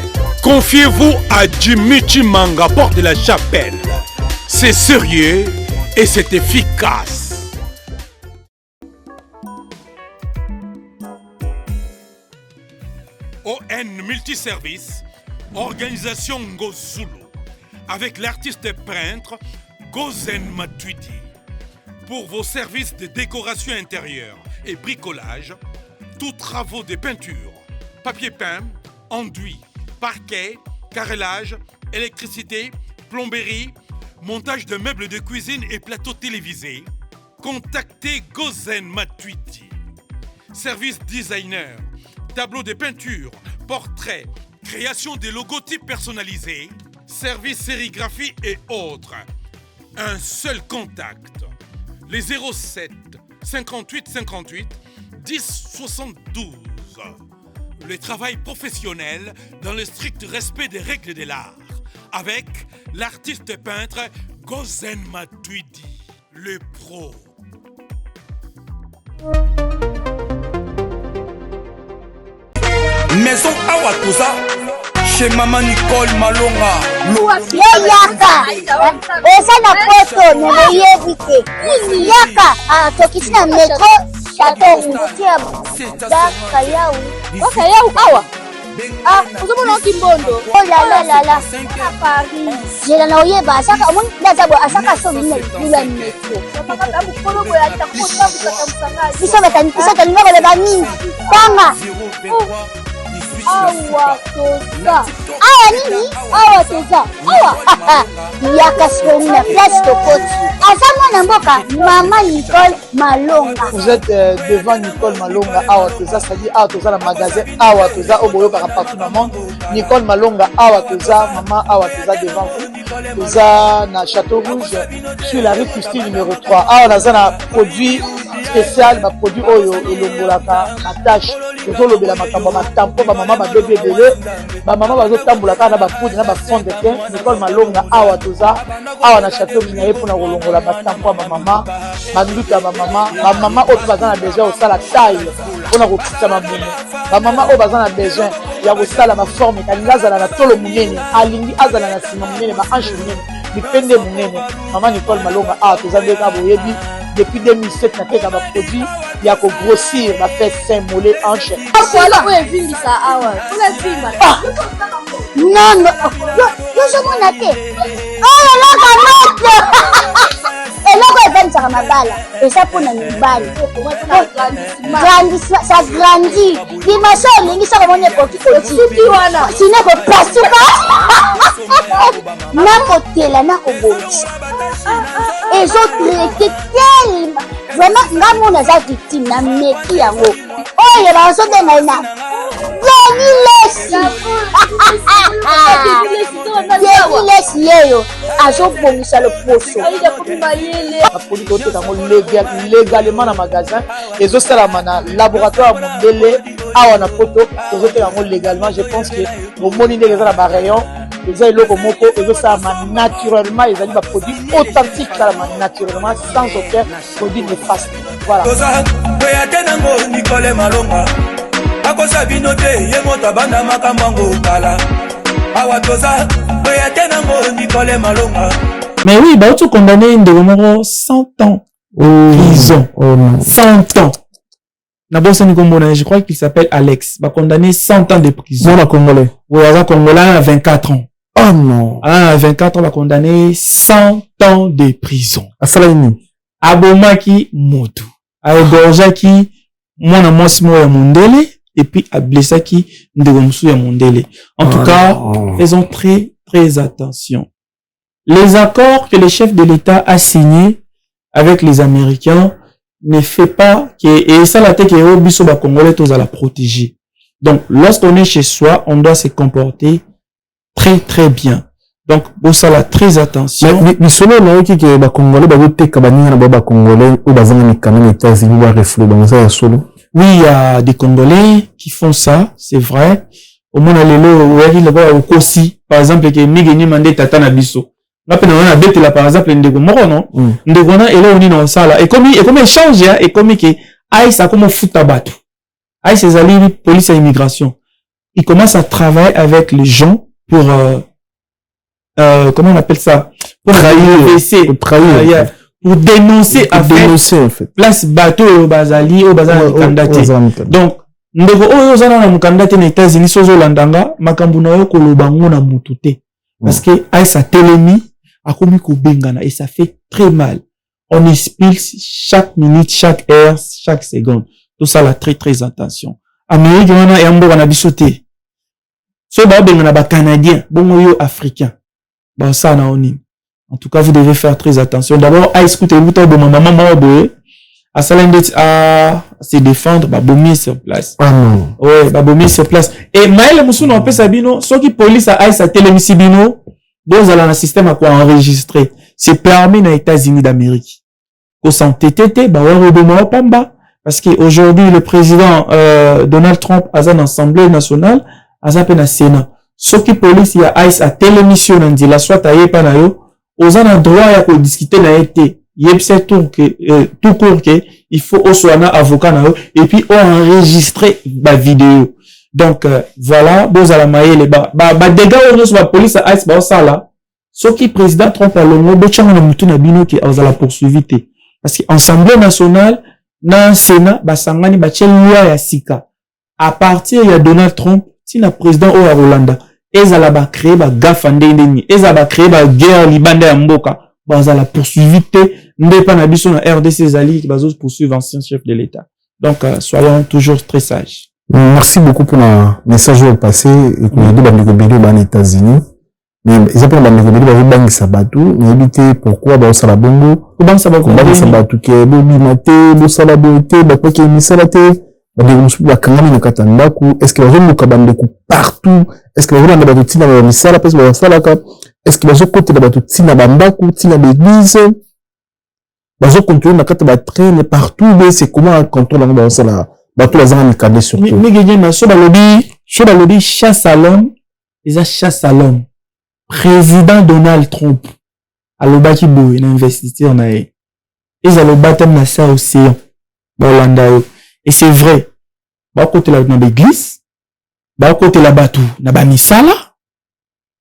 Confiez-vous à Jimmy Chimanga, porte de la Chapelle. C'est sérieux et c'est efficace. ON Multiservice, organisation Ngozulu, avec l'artiste peintre Gozen Matuidi. Pour vos services de décoration intérieure et bricolage, tous travaux de peinture, papier peint, enduit, parquet, carrelage, électricité, plomberie, montage de meubles de cuisine et plateaux télévisés, contactez Gozen Matuidi. Service designer, tableau de peinture, portrait, création de logotypes personnalisés, service sérigraphie et autres. Un seul contact. Les 07 58 58 10 72. le travail professionnel dans le strict respect des règles de l'art. Avec l'artiste peintre Gozen Matuidi, le pro. Maison Awatosa, chez Maman Nicole Malonga. Yaka, eza na poto neyebi te. Yaka, tokisi na metro chateau ngutia daka yau. Oka yau awa. Uzomona kimbondo. Oh la. Paris. Jela na oyeba asaka omoni ndazabo asaka so mina lula metro. Papa kabu kono boya ta ko tabu katamsanga. Bisa tani ngaba le bani. Tanga. Awa toza. Awa nini? Awa toza. Awa. Yaka soni na place tokoti. Asama na mboka Maman Nicole Malonga. Vous êtes devant Nicole Malonga Awa toza, c'est-à-dire Awa toza la magasin Awa toza au boyo partout dans le monde. Nicole Malonga Awa toza, Maman Awa toza devant vous. Toza na Château Rouge sur la rue Custine numéro 3. Awa naza na produit spécial, ma produit oyo elongolaka na tâche. Tozo lobela makambo ma tampo ba maman ba bébé belé. Ba maman bazo tambolaka na ba poudre na ba fond de teint. Nicole Malonga Awa toza, Awa na Château Minaye pour na kolongola ba tampo ba maman, ba nduta ba maman oyo baza na besoin osala taille pona kokita mamumu. Ba maman oyo baza na besoin ya kosala ma forme kalingi azala na tolo munene, alingi azala na sima munene, ba hanche munene, bipende munene. Maman Nicole Malonga Awa toza ndeka boyebi depuis 2007 na teka ba produit ya ko grossir ba fait sein mollet hanche. Voilà oyo evimbisa awa. Ola vimba. Non. Yo somona te. Oh la camotte. Eloko evanisaka mabala. Eza mpona mibali. Grandissement, ça grandit. Dimension olingi soko moni ekoki koti wana. Sine kopasuka. Nakotela nakobongisa. Ezotraite tellement. Vraiment ngambo naza victime na meki yango. Oyo bazobenga na Lesi yeyo azobongisa le poso. Apoli kote kango légalement na magasin. Ezosalama na laboratoire mondele awa na poto. Ezote kango légalement. Je pense que bomoni ndenge eza na ba rayon. Eza eloko moko ezosalama naturellement. Ezali ba produit authentique salama naturellement sans aucun produit néfaste. Voilà. Nicole Malonga. Akosa binote ye moto banda makambango kala. Awa toza boya tenango Nicole Malonga. Mais oui, bah tu condamné Ndegomoro 100 ans prison. 100 ans. Nabosa Nikomona, je crois qu'il s'appelle Alex. Bah condamné 100 ans de prison. Non, la Congolais. Oui, la Congolais à 24 ans. Oh non. À 24 ans, bah condamné 100 ans de prison. À Salaini. Abomaki Motu. À Egorjaki Mwana Mosmo ya Mondele. Et puis à Blessaki Ndegomsu ya Mondele. En tout cas, faisons très attention. Les accords que le chef de l'État a signés avec les Américains ne fait pas que, et ça la tête que au biso ba Congolais tous à la protéger. Donc, lorsqu'on est chez soi, on doit se comporter très bien. Donc, bon, ça là, très attention. Mais solo là, qui que ba Congolais ba voter kabani na ba Congolais ou ba zanga ni kanani États-Unis ba reflet donc ça solo. Oui, il y a des Congolais qui font ça, c'est vrai. Au moins, les lots, il y a au Kosi, par exemple, qui est Migeni Mandé Tata Nabiso. Là, on a bête là, par exemple, Ndegomoro, non? Ndegona, et là, on est dans ça, là. Et comme il change, hein, et comme il aïe, ça comme fout à battre. Aïe, ses alliés, police et immigration. Il commence à travailler avec les gens pour, comment on appelle ça? Pour trahir. Pour dénoncer en fait. Place bateau au Bazali, au Bazali candidaté. Donc, ndeko oyo zana na mukandidate na États-Unis sozo landanga makambu na yo kolobango na mutute. Parce que aïsa telemi akomi ko bengana et ça fait très mal. On expulse chaque minute, chaque heure, chaque seconde. Tout ça là très attention. Amérique wana ya mboka na bisoté. So ba bengana ba Canadien, bongo yo africain. Ba ça na oni. En tout cas, vous devez faire très attention. D'abord, à écouter vous de maman boy, à se défendre, bah bomber sur place. Ah non. Ouais, bah bomber sur place. Et Maël Moussou on peut sabino, ceux qui police à sa télémisibino, donc à un système à quoi enregistrer. C'est permis dans les États-Unis d'Amérique. Au santé tété, bah ouais, robema pamba. parce qu'aujourd'hui le président Donald Trump a une assemblée nationale, a un Sénat. Ce qui police ya ICE a telle mission ndi la soit aye pa na yo, aux en droit ya ko discuter na été. Yebse tout court que il faut aussi un avocat na yo et puis on enregistrer ba vidéo. Donc voilà, bon à la maille les ba dégâts on sur la police à ICE ba ça là. Ce qui président Trump a le mot be changa na mutu na bino ki a la poursuivre parce que Assemblée nationale na Sénat ba sangani ba tche loi ya sika. À partir de Donald Trump, si le président au Rolanda, ezala ba créer ba gafande ndeni, ezala ba créer ba guerre libanda ya mboka, bazala poursuivre ndepa na biso na RDC zali qui bazos poursuivre ancien chef de l'État. Donc soyons toujours très sages. Merci beaucoup pour le message au passé et pour les deux bandes de États-Unis. Mais ils appellent bandes de banque sabatu, mais éviter pourquoi ba sala bongo, banque sabatu ke bobi maté, bo sala boté, ba ko ke misalate. Est-ce que vous avez partout? Est-ce que vous avez des gens est-ce que vous avez côté de l'église? Vous avez contrôlé la carte de train partout, mais c'est comment contrôler la sala? Bateau les gens cadrés surtout. Mais gagner sur le lobby chasse à l'homme, ils a chasse à l'homme. Président Donald Trump à l'obaki boy investisseur na e. Ils a le baptême na ça océan. Bolanda. Et c'est vrai. Bah côté la dans l'église, bah côté la batou na ba misala,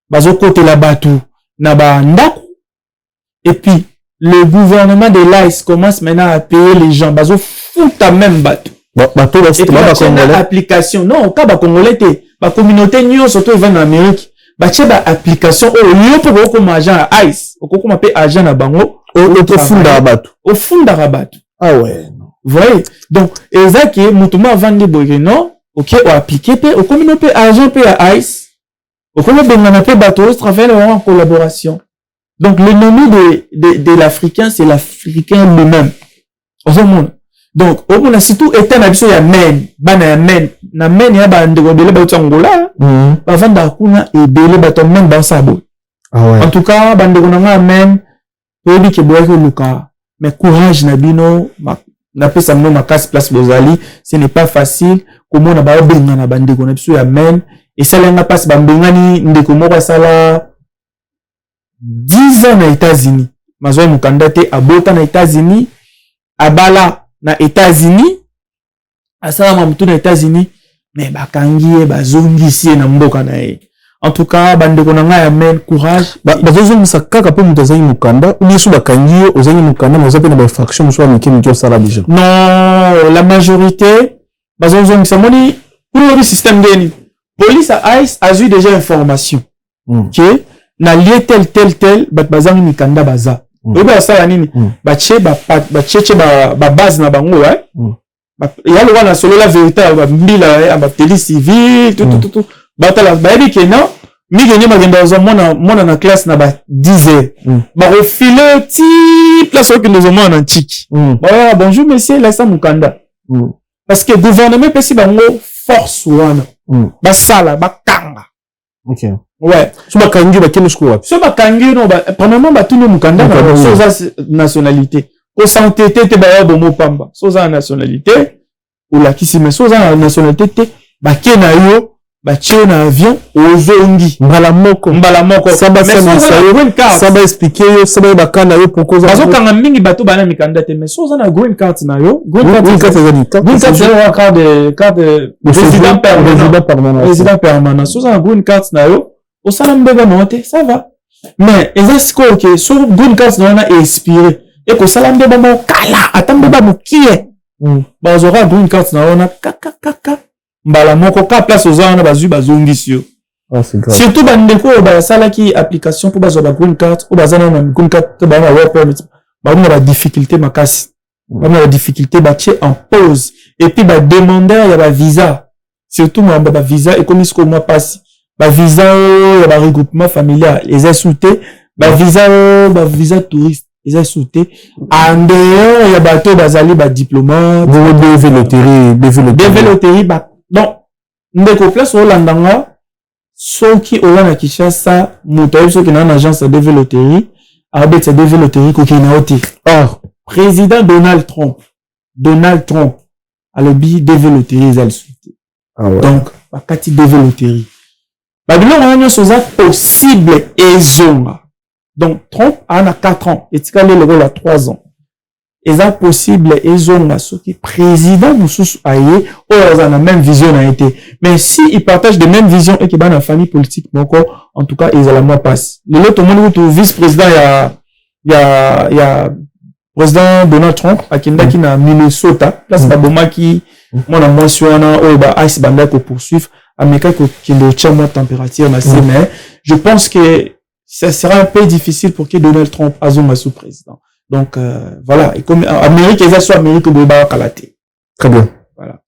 bah côté la batou na ba ndaku. Et puis le gouvernement de l'ICE commence maintenant à payer les gens, bah fout à même batou. Batou là c'est pas congolais. Application non, ka ba congolais te, ba communauté nyo surtout ils vont en Amérique. Bah tche ba application au lieu pour comme agent à ICE, au comme appelle agent na bango, au fond d'arabatou. Au fond d'arabatou. Ah ouais. Vous voyez? Donc, exact, moutuma vendre boye, non? Ok, ou appliquer, au communauté agent pe à ICE, au communauté pe bateau, travailler en collaboration. Donc, le nom de l'Africain, c'est l'Africain lui-même. Au monde. Donc, au monde, surtout, étant habitué à men, bana men, na men ya ba ndego bele ba Angola, ba vanda kuna et bele ba ton men ba sabo. Ah ouais. En tout cas, ba ndego na men, obi ke boye ko luka, mais courage na bino, na pesa mno makasi place bozali, ce n'est pas facile. Comment on a ba benga na bande ko na biso ya men et ça lenga passe ba bengani ndeko moko sala 10 ans na États-Unis. Mazoe mukandate abota na États-Unis, abala na États-Unis, asala mamutu na États-Unis, mais bakangi bazongisi na mboka na e. En tout cas, bande ko na nga ya men courage. Bazozo musaka po mutazai mukanda, ou yesu bakangi ozangi mukanda na zape na ba fraction so amiki sala déjà. Non, la majorité bazozo musamoni pour le système deni. Police à ICE a eu déjà information. Que na lié tel bazangi mukanda baza. Oba sala nini? Ba cheche ba base na bango ouais. Ya le wana solo la vérité ba mbila ba télé civil tout. Batala bayebi ke non mi gagné magenda zo mona na classe na ba 10 heures ba refile ti place que nous avons en antique voilà bonjour monsieur laissa mukanda parce que gouvernement pesi bango force wana ba sala ba kanga OK ouais so ba kangi ba keno sko so ba kangi no ba premièrement ba tunu mukanda na so za nationalité ko santé te ba bo mo pamba so za nationalité ou la kisime so za nationalité te ba kena yo ba tchio na avion ozongi mbala moko ça va expliquer yo ça va bakana yo pourquoi bazo kanga mingi bato bana mikanda te mais so za na green card na yo green card c'est la carte de résident permanent so za na green card na yo o sala mbeba monte ça va mais est-ce que so green card na na expiré et ko sala mbeba mo kala atambeba mukie bazo ra green card na na kaka mbala moko ka place aux gens bazu bazongisio. Surtout bandeko ba sala ki application pour bazo ba green card ou bazana na green card ba na work permit. Ba na difficulté makasi. Ba na difficulté ba tie en pause et puis ba demandeur ya ba visa. Surtout moi ba visa et comme ce moi passe. Ba visa ya ba regroupement familial, les assoutés, ba visa touriste, les assoutés. En dehors ya bato bazali ba diplomate, développerie ba donc, ndeko place au landanga, ceux qui ont la Kinshasa, moutaï, ceux qui ont une agence de développerie, avec cette développerie, qui n'a pas. Or, président Donald Trump, alobi développer les alsuité. Donc, bakati développer. Babylon a une chose possible et zonga. Donc, Trump a 4 ans. Et Tikale le rôle à 3 ans. Et ça possible et zonga. Ce qui président Moussous Aye, ou ils ont la même vision a été. Mais si ils partagent de mêmes visions et qu'ils ont la famille politique, en tout cas, ils ont la moins passe. L'autre monde où vice-président, il y a président Donald Trump, à Kendaki na Minnesota, place Baboma qui, moi, la motion, ice banda pour poursuivre, Américain qui le tient moins température, mais je pense que ça sera un peu difficile pour que Donald Trump azonga sous président. Donc, voilà. Et comme Amérique, ils sont Amérique de Bakalate. Très bien. Voilà.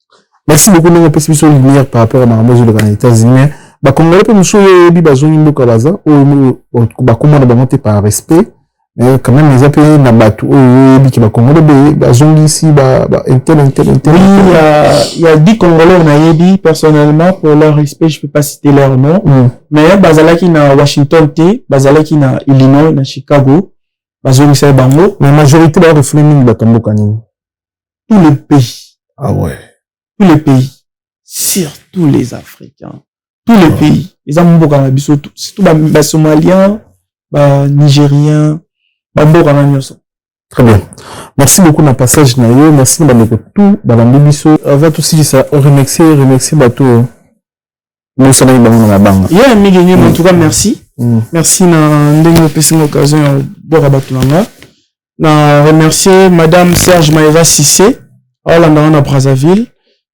Merci beaucoup de possibilité de lumière par rapport à ma mesure de États-Unis. Bah, comme on l'a pas monsieur, bazoni mboka baza, ou, bah, comment on a monté par respect. Mais quand même, les appels n'abattent, qui va Congolais, bazongi ici, intel. Oui, il y a 10 Congolais, on a yébi, personnellement, pour leur respect, je peux pas citer leur nom. Mais, bazala qui na Washington T, bazala qui na Illinois, na Chicago, bazongi sa bango. La majorité va refléter bakambo kanini. Tout le pays. Ah ouais. Tous les pays. Surtout les Africains. Tous les pays. Les Amboka na biso, surtout les Somaliens, les Nigériens, très bien. Merci beaucoup dans le passage. Merci de tout. Avant tout, si ça, remercier bateau. Nous sommes dans la banque. En tout cas, merci. Merci dans l'occasion de Rabatulanga. Na remercier Madame Serge Maëva Sissé, à Brazzaville,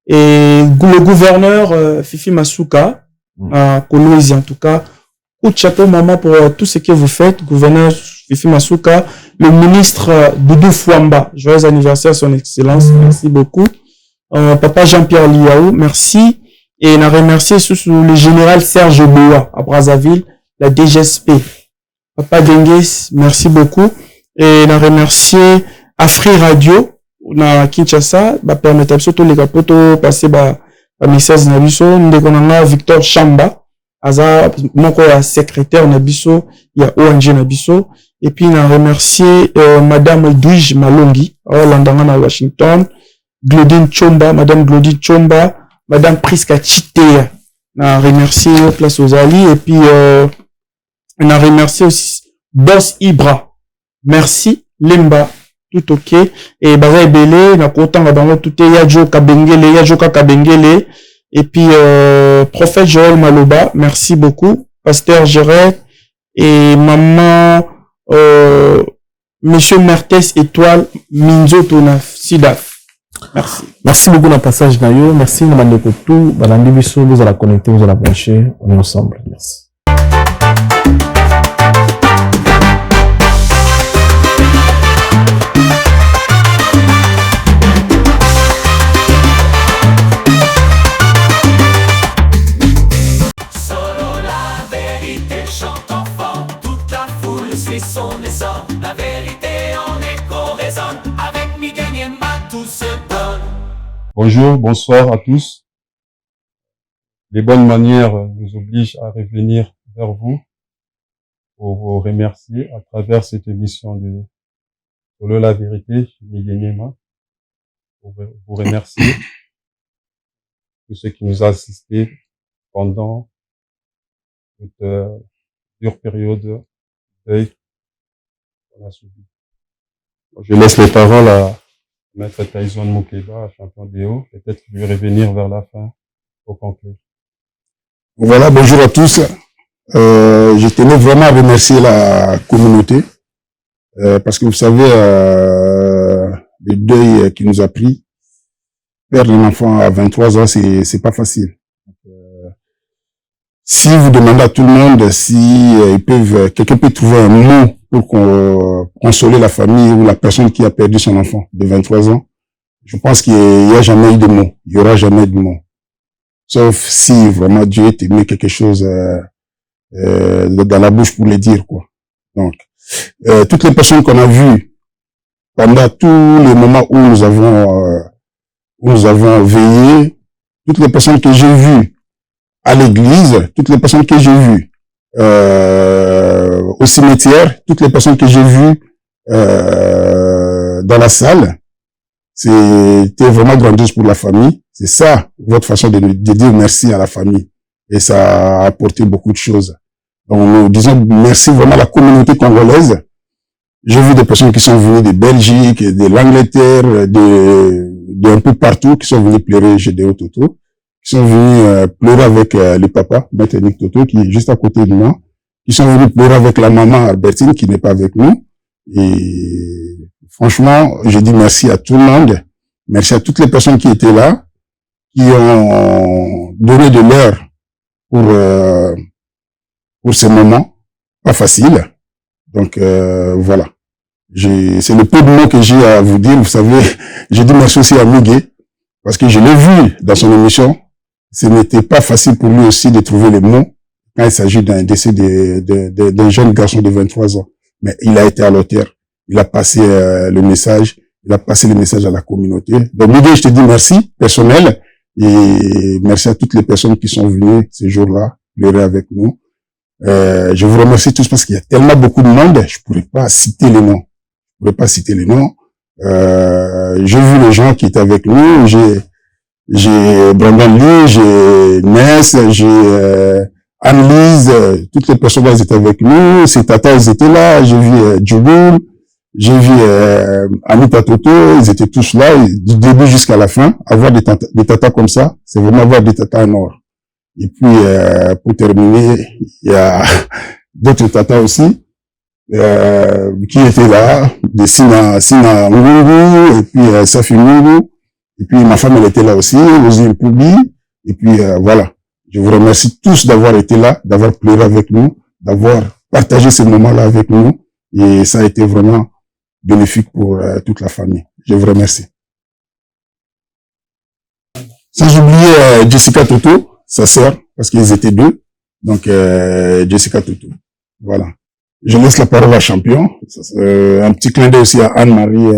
et le gouverneur Fifi Masuka, à Kolwezi en tout cas. Coup de chapeau, maman, pour tout ce que vous faites, gouverneur Fifi Masuka, le ministre Doudou Fouamba. Joyeux anniversaire, son excellence. Merci beaucoup. Papa Jean-Pierre Liaou, merci. Et on a remercié le général Serge Boua à Brazzaville, la DGSP. Papa Dengues, merci beaucoup. Et on a remercié Afri Radio, on a Kinshasa, permettre surtout les capotes passer, message na biso, nous Victor Chamba. Aza, mon secrétaire Nabiso, il y a ONG Nabiso, et puis on a remercié Madame Edwige Malongi, à Washington, Glodine Chomba, Madame Glodine Chomba, Madame Priska Chitea, on a remercié Place aux Ali, et puis on a remercié aussi Boss Ibra, merci, Lemba, tout ok, et Baza Ebele, na Kotan Gabango, tout est Yadjo Kabengele, Yadjoka Kabengele, et puis, prophète Joël Maloba, merci beaucoup. Pasteur Gérard et maman, monsieur Mertes Étoile, Minzo Tonaf, Sidaf. Merci. Merci beaucoup dans le passage d'ailleurs. Merci, nous allons tout. Vous allez connecter, vous allez brancher. On est ensemble. Merci. Bonjour, bonsoir à tous. Les bonnes manières nous obligent à revenir vers vous pour vous remercier à travers cette émission de Solo la vérité, Millennium, pour vous remercier tous ceux qui nous ont assistés pendant cette dure période de deuil qu'on a subi. Je laisse les paroles à Maître Tyson Moukeba, champion des hauts, peut-être qu'il vais revenir vers la fin pour conclure. Voilà, bonjour à tous. Je tenais vraiment à remercier la communauté parce que vous savez, le deuil qui nous a pris, perdre un enfant à 23 ans, c'est pas facile. Si vous demandez à tout le monde si quelqu'un peut trouver un mot pour consoler la famille ou la personne qui a perdu son enfant de 23 ans, je pense qu'il n'y a jamais eu de mots. Il y aura jamais de mots. Sauf si vraiment Dieu te met quelque chose dans la bouche pour le dire, quoi. Donc, toutes les personnes qu'on a vues pendant tous les moments où nous avons veillé, toutes les personnes que j'ai vues à l'église, toutes les personnes que j'ai vues au cimetière, toutes les personnes que j'ai vues dans la salle, C'était vraiment grandiose pour la famille. C'est ça, votre façon de dire merci à la famille. Et ça a apporté beaucoup de choses. Donc, nous disons merci vraiment à la communauté congolaise. J'ai vu des personnes qui sont venues de Belgique, de l'Angleterre, d'un peu partout, qui sont venues pleurer Gédéon Toto, qui sont venus pleurer avec le papa, Maître Nick Toto, qui est juste à côté de moi, qui sont venus pleurer avec la maman Albertine, qui n'est pas avec nous. Et franchement, je dis merci à tout le monde. Merci à toutes les personnes qui étaient là, qui ont donné de l'heure pour ces moments pas faciles. Donc voilà. C'est le peu de mots que j'ai à vous dire. Vous savez, j'ai dit merci aussi à Miguel, parce que je l'ai vu dans son émission. Ce n'était pas facile pour lui aussi de trouver les mots quand il s'agit d'un décès d'un jeune garçon de 23 ans. Mais il a été à l'auteur. Il a passé le message. Il a passé le message à la communauté. Donc Miguel, je te dis merci, personnel, et merci à toutes les personnes qui sont venues ces jours-là pleurer avec nous. Je vous remercie tous parce qu'il y a tellement beaucoup de monde, je pourrais pas citer les noms. J'ai vu les gens qui étaient avec nous, j'ai Brandon Lee, j'ai Ness, j'ai Anne-Lise, toutes les personnes là, étaient avec nous, ces tatas, ils étaient là, j'ai vu Djouboul, j'ai vu Anita Toto, ils étaient tous là, du début jusqu'à la fin. Avoir des tatas comme ça, c'est vraiment avoir des tatas en or. Et puis, pour terminer, il y a d'autres tatas aussi, qui étaient là, de Sina Nguru, et puis Safi Nguru, et puis ma femme, elle était là aussi, Ozil Poubi, et puis voilà. Je vous remercie tous d'avoir été là, d'avoir pleuré avec nous, d'avoir partagé ces moments-là avec nous, et ça a été vraiment bénéfique pour toute la famille. Je vous remercie. Sans oublier Jessica Toto, sa sœur, parce qu'ils étaient deux. Donc, Jessica Toto. Voilà. Je laisse la parole à Champion. Un petit clin d'œil aussi à Anne-Marie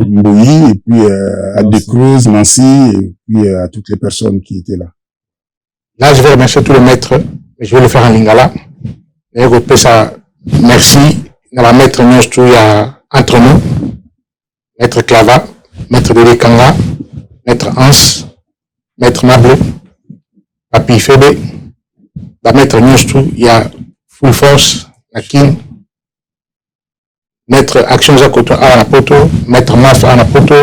Mbouyi, et puis à De Cruz, Nancy, et puis à toutes les personnes qui étaient là. Là, je vais remercier tous les maîtres. Je vais le faire en lingala. Et je ça, merci. On va mettre entre nous. Maître Clava, Maître Dele Kanga, Maître Hans, Maître Mablé, Papi Febe, la Maître Nyostou, il y a Full Force, Nakin, Maître Action Zakoto à la poto, Maître Maf à la poto,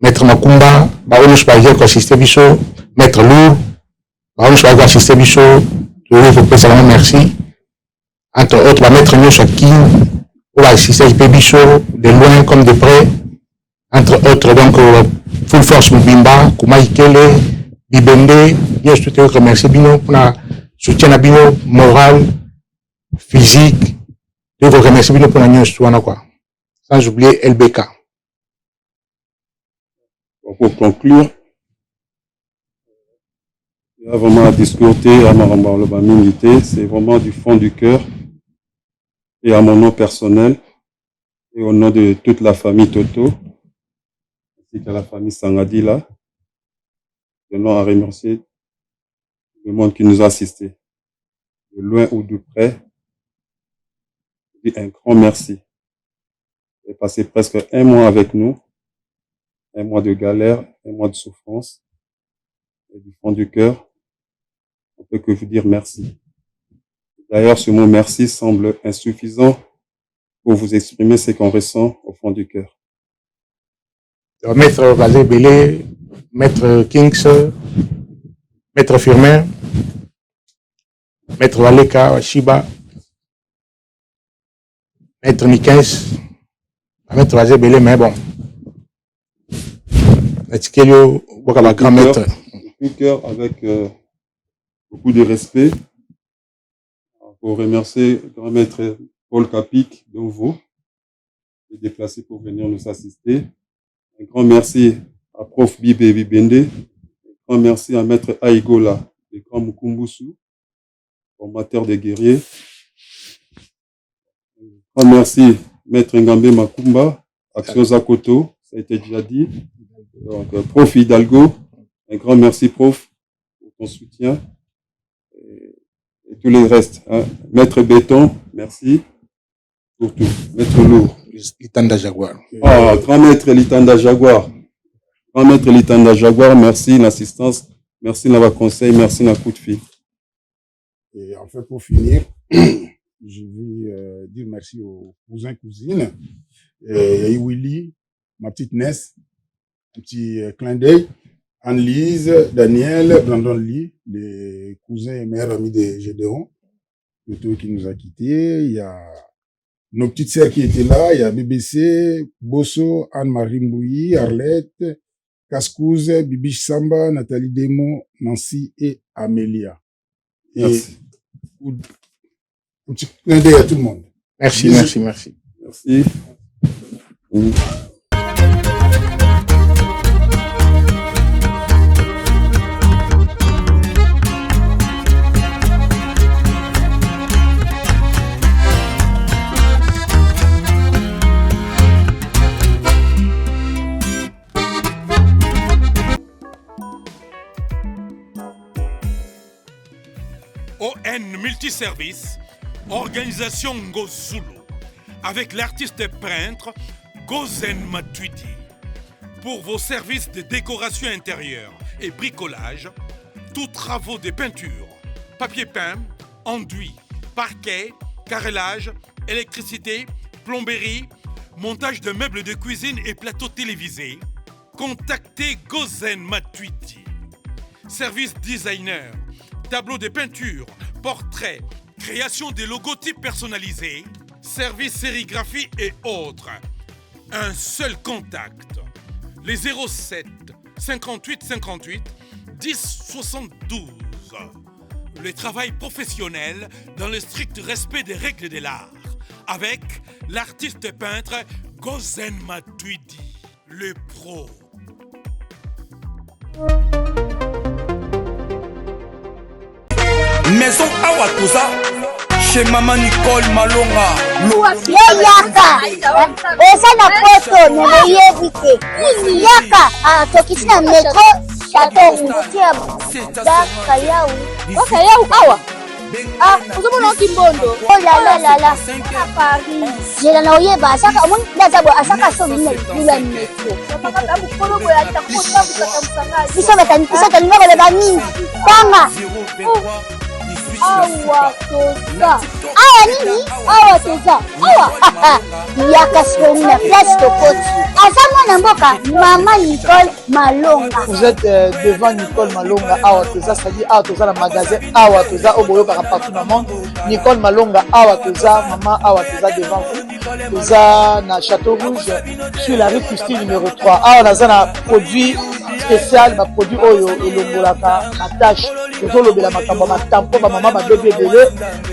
Maître Makumba, Baonus Bagia qui assisté Bisso, Maître Lourd, Baonus Bagia assisté Bisso, je vous prie salement merci. Entre autres, Maître Nyostou Akin, pour assister Bisso, de loin comme de près. Entre autres, donc, Full Force Mubimba, Kuma Ikele, Bibende, bien je te remercie Bino pour le soutien à Bino, moral, physique. Je vous remercie Bino pour la news, quoi. Sans oublier LBK. Pour conclure, il y a vraiment à discuter à Maramba Minité, c'est vraiment du fond du cœur et à mon nom personnel et au nom de toute la famille Toto. Ainsi qu'à la famille Sangadila, je tenons à remercier le monde qui nous a assistés, de loin ou de près. Je dis un grand merci. J'ai passé presque un mois avec nous, un mois de galère, un mois de souffrance, et du fond du cœur, on peut que vous dire merci. D'ailleurs, ce mot merci semble insuffisant pour vous exprimer ce qu'on ressent au fond du cœur. Maître Vazé Belé, Maître Kings, Maître Firmin, Maître Valeka, Shiba, Maître Nikens, Maître Vazé Belé, mais bon. Maître Bokaba grand maître. Tout cœur avec beaucoup de respect. Pour remercier grand maître Paul Capic d'Ovo, qui est déplacé pour venir nous assister. Un grand merci à Prof Bibé Bibende. Un grand merci à Maître Aïgola, le grand Mukumbusu, formateur des guerriers. Un grand merci Maître Ngambe Makumba, Action Zakoto, ça a été déjà dit. Donc, Prof Hidalgo, un grand merci Prof pour ton soutien. Et tous les restes. Hein. Maître Béton, merci pour tout. Maître Lourd. Litanda Jaguar. Ah, grand maître Litanda Jaguar. Grand maître Litanda Jaguar, merci l'assistance, merci le conseil, merci le coup de fil. Et en fait, pour finir, je vais dire merci aux cousins, cousines. Il y a eu Willy, ma petite Ness, un petit clin d'œil. Anne-Lise, Daniel, Brandon Lee, les cousins et meilleurs amis de Gédéon, plutôt qui nous a quittés. Il y a nos petites sœurs qui étaient là. Il y a BBC, Bosso, Anne-Marie Mbouyi, Arlette, Cascouze, Bibiche Samba, Nathalie Demo, Nancy et Amélia. Et Merci. Un petit clin d'œil à tout le monde. Merci, merci, merci. Merci. ON Multiservice, organisation Ngozulu, avec l'artiste peintre Gozen Matuidi. Pour vos services de décoration intérieure et bricolage, tous travaux de peinture, papier peint, enduit, parquet, carrelage, électricité, plomberie, montage de meubles de cuisine et plateaux télévisés, contactez Gozen Matuidi. Service designer, tableau de peinture, portrait, création des logotypes personnalisés, service sérigraphie et autres. Un seul contact. Les 07 58 58 10 72. Le travail professionnel dans le strict respect des règles de l'art. Avec l'artiste peintre Gozen Matuidi, le pro. Maison Awatusa, chez Maman Nicole Malonga. Yaka, eza na poto nemoyebi te. Yaka, tokisi na metro chateau ngutia daka yau. Daka yau awa. Uzomona kimbondo. Oh la la la. Paris. Jela na oyeba asaka omoni ndazabo asaka so mina bila metro. Papa tabu kolo boya ta ko tabu katamsanga. Bisa tani ngaba le bani. Tanga. Awa toza. Awa nini? Awa toza. Awa. Yaka soni na place tokoti. Asama na mboka Maman Nicole Malonga. Vous êtes devant Nicole Malonga Awa toza, c'est-à-dire Awa toza la magasin Awa toza au boyo partout dans le monde. Nicole Malonga Awa toza, Maman Awa toza devant vous. Toza na Château Rouge sur la rue Custine numéro 3. Awa naza na produit spécial, ma produit oyo elongolaka na tâche. Tozolobela makambo matampo ba mama ba bébé belé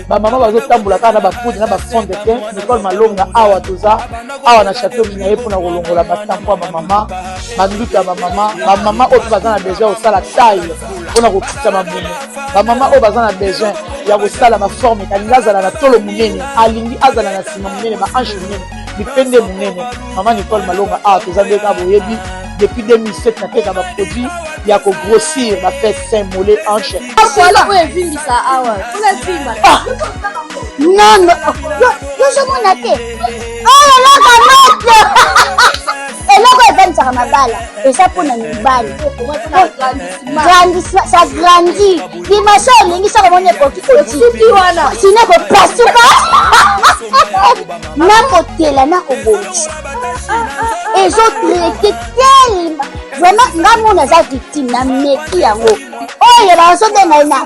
ba mama bazotambola kana ba poudre na ba fond de teint. Nicole Malonga Awa toza Awa na Château Minaye pour na kolongola matampo ba mama manduka ba mama oyo baza na besoin osala taille mpona kokita mabumu ba mama oyo baza na besoin ya kosala maforme kalingi azala na tolo monene alingi azala na nsima monene baanche monene bipende monene. Maman Nicole Malonga Awa toza ndeka boyebi depuis 2007 nateka baproduit ya kogrossir bafesse sein mollet hanche. Non, yozomona te. Oh eloko eloko evanisaka mabala eza mpona mibali. Ça grandit dimension olingi soko moni ekokikoti wana sine kopasuka nakotela nakobongisa ezotraite telema vraiment nga mona aza victime na meki yango oyo bazobenga na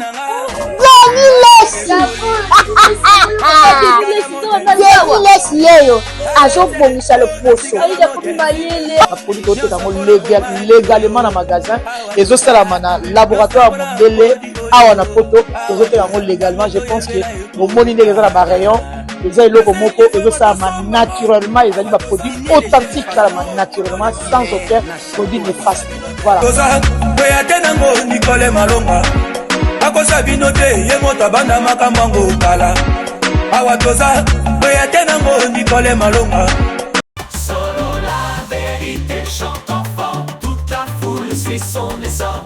Lesi yeyo azobongisa loposo baproduit toteka yango légalement na magasin ezosalama na laboratoire mondele awa na poto tozoteka yango légalement. Je pense que bomoni ndenge eza na barayon eza eloko moko ezosalama naturellement, ezali baproduit authentique esalama naturellement sans aucun produit néfaste. Voilà. Nicole Malonga akosa bino te ye moto abanda makambo ngo kala awa toza oya te nango Nicole Malonga. Solo la vérité chante enfant, toute la foule suit son essor.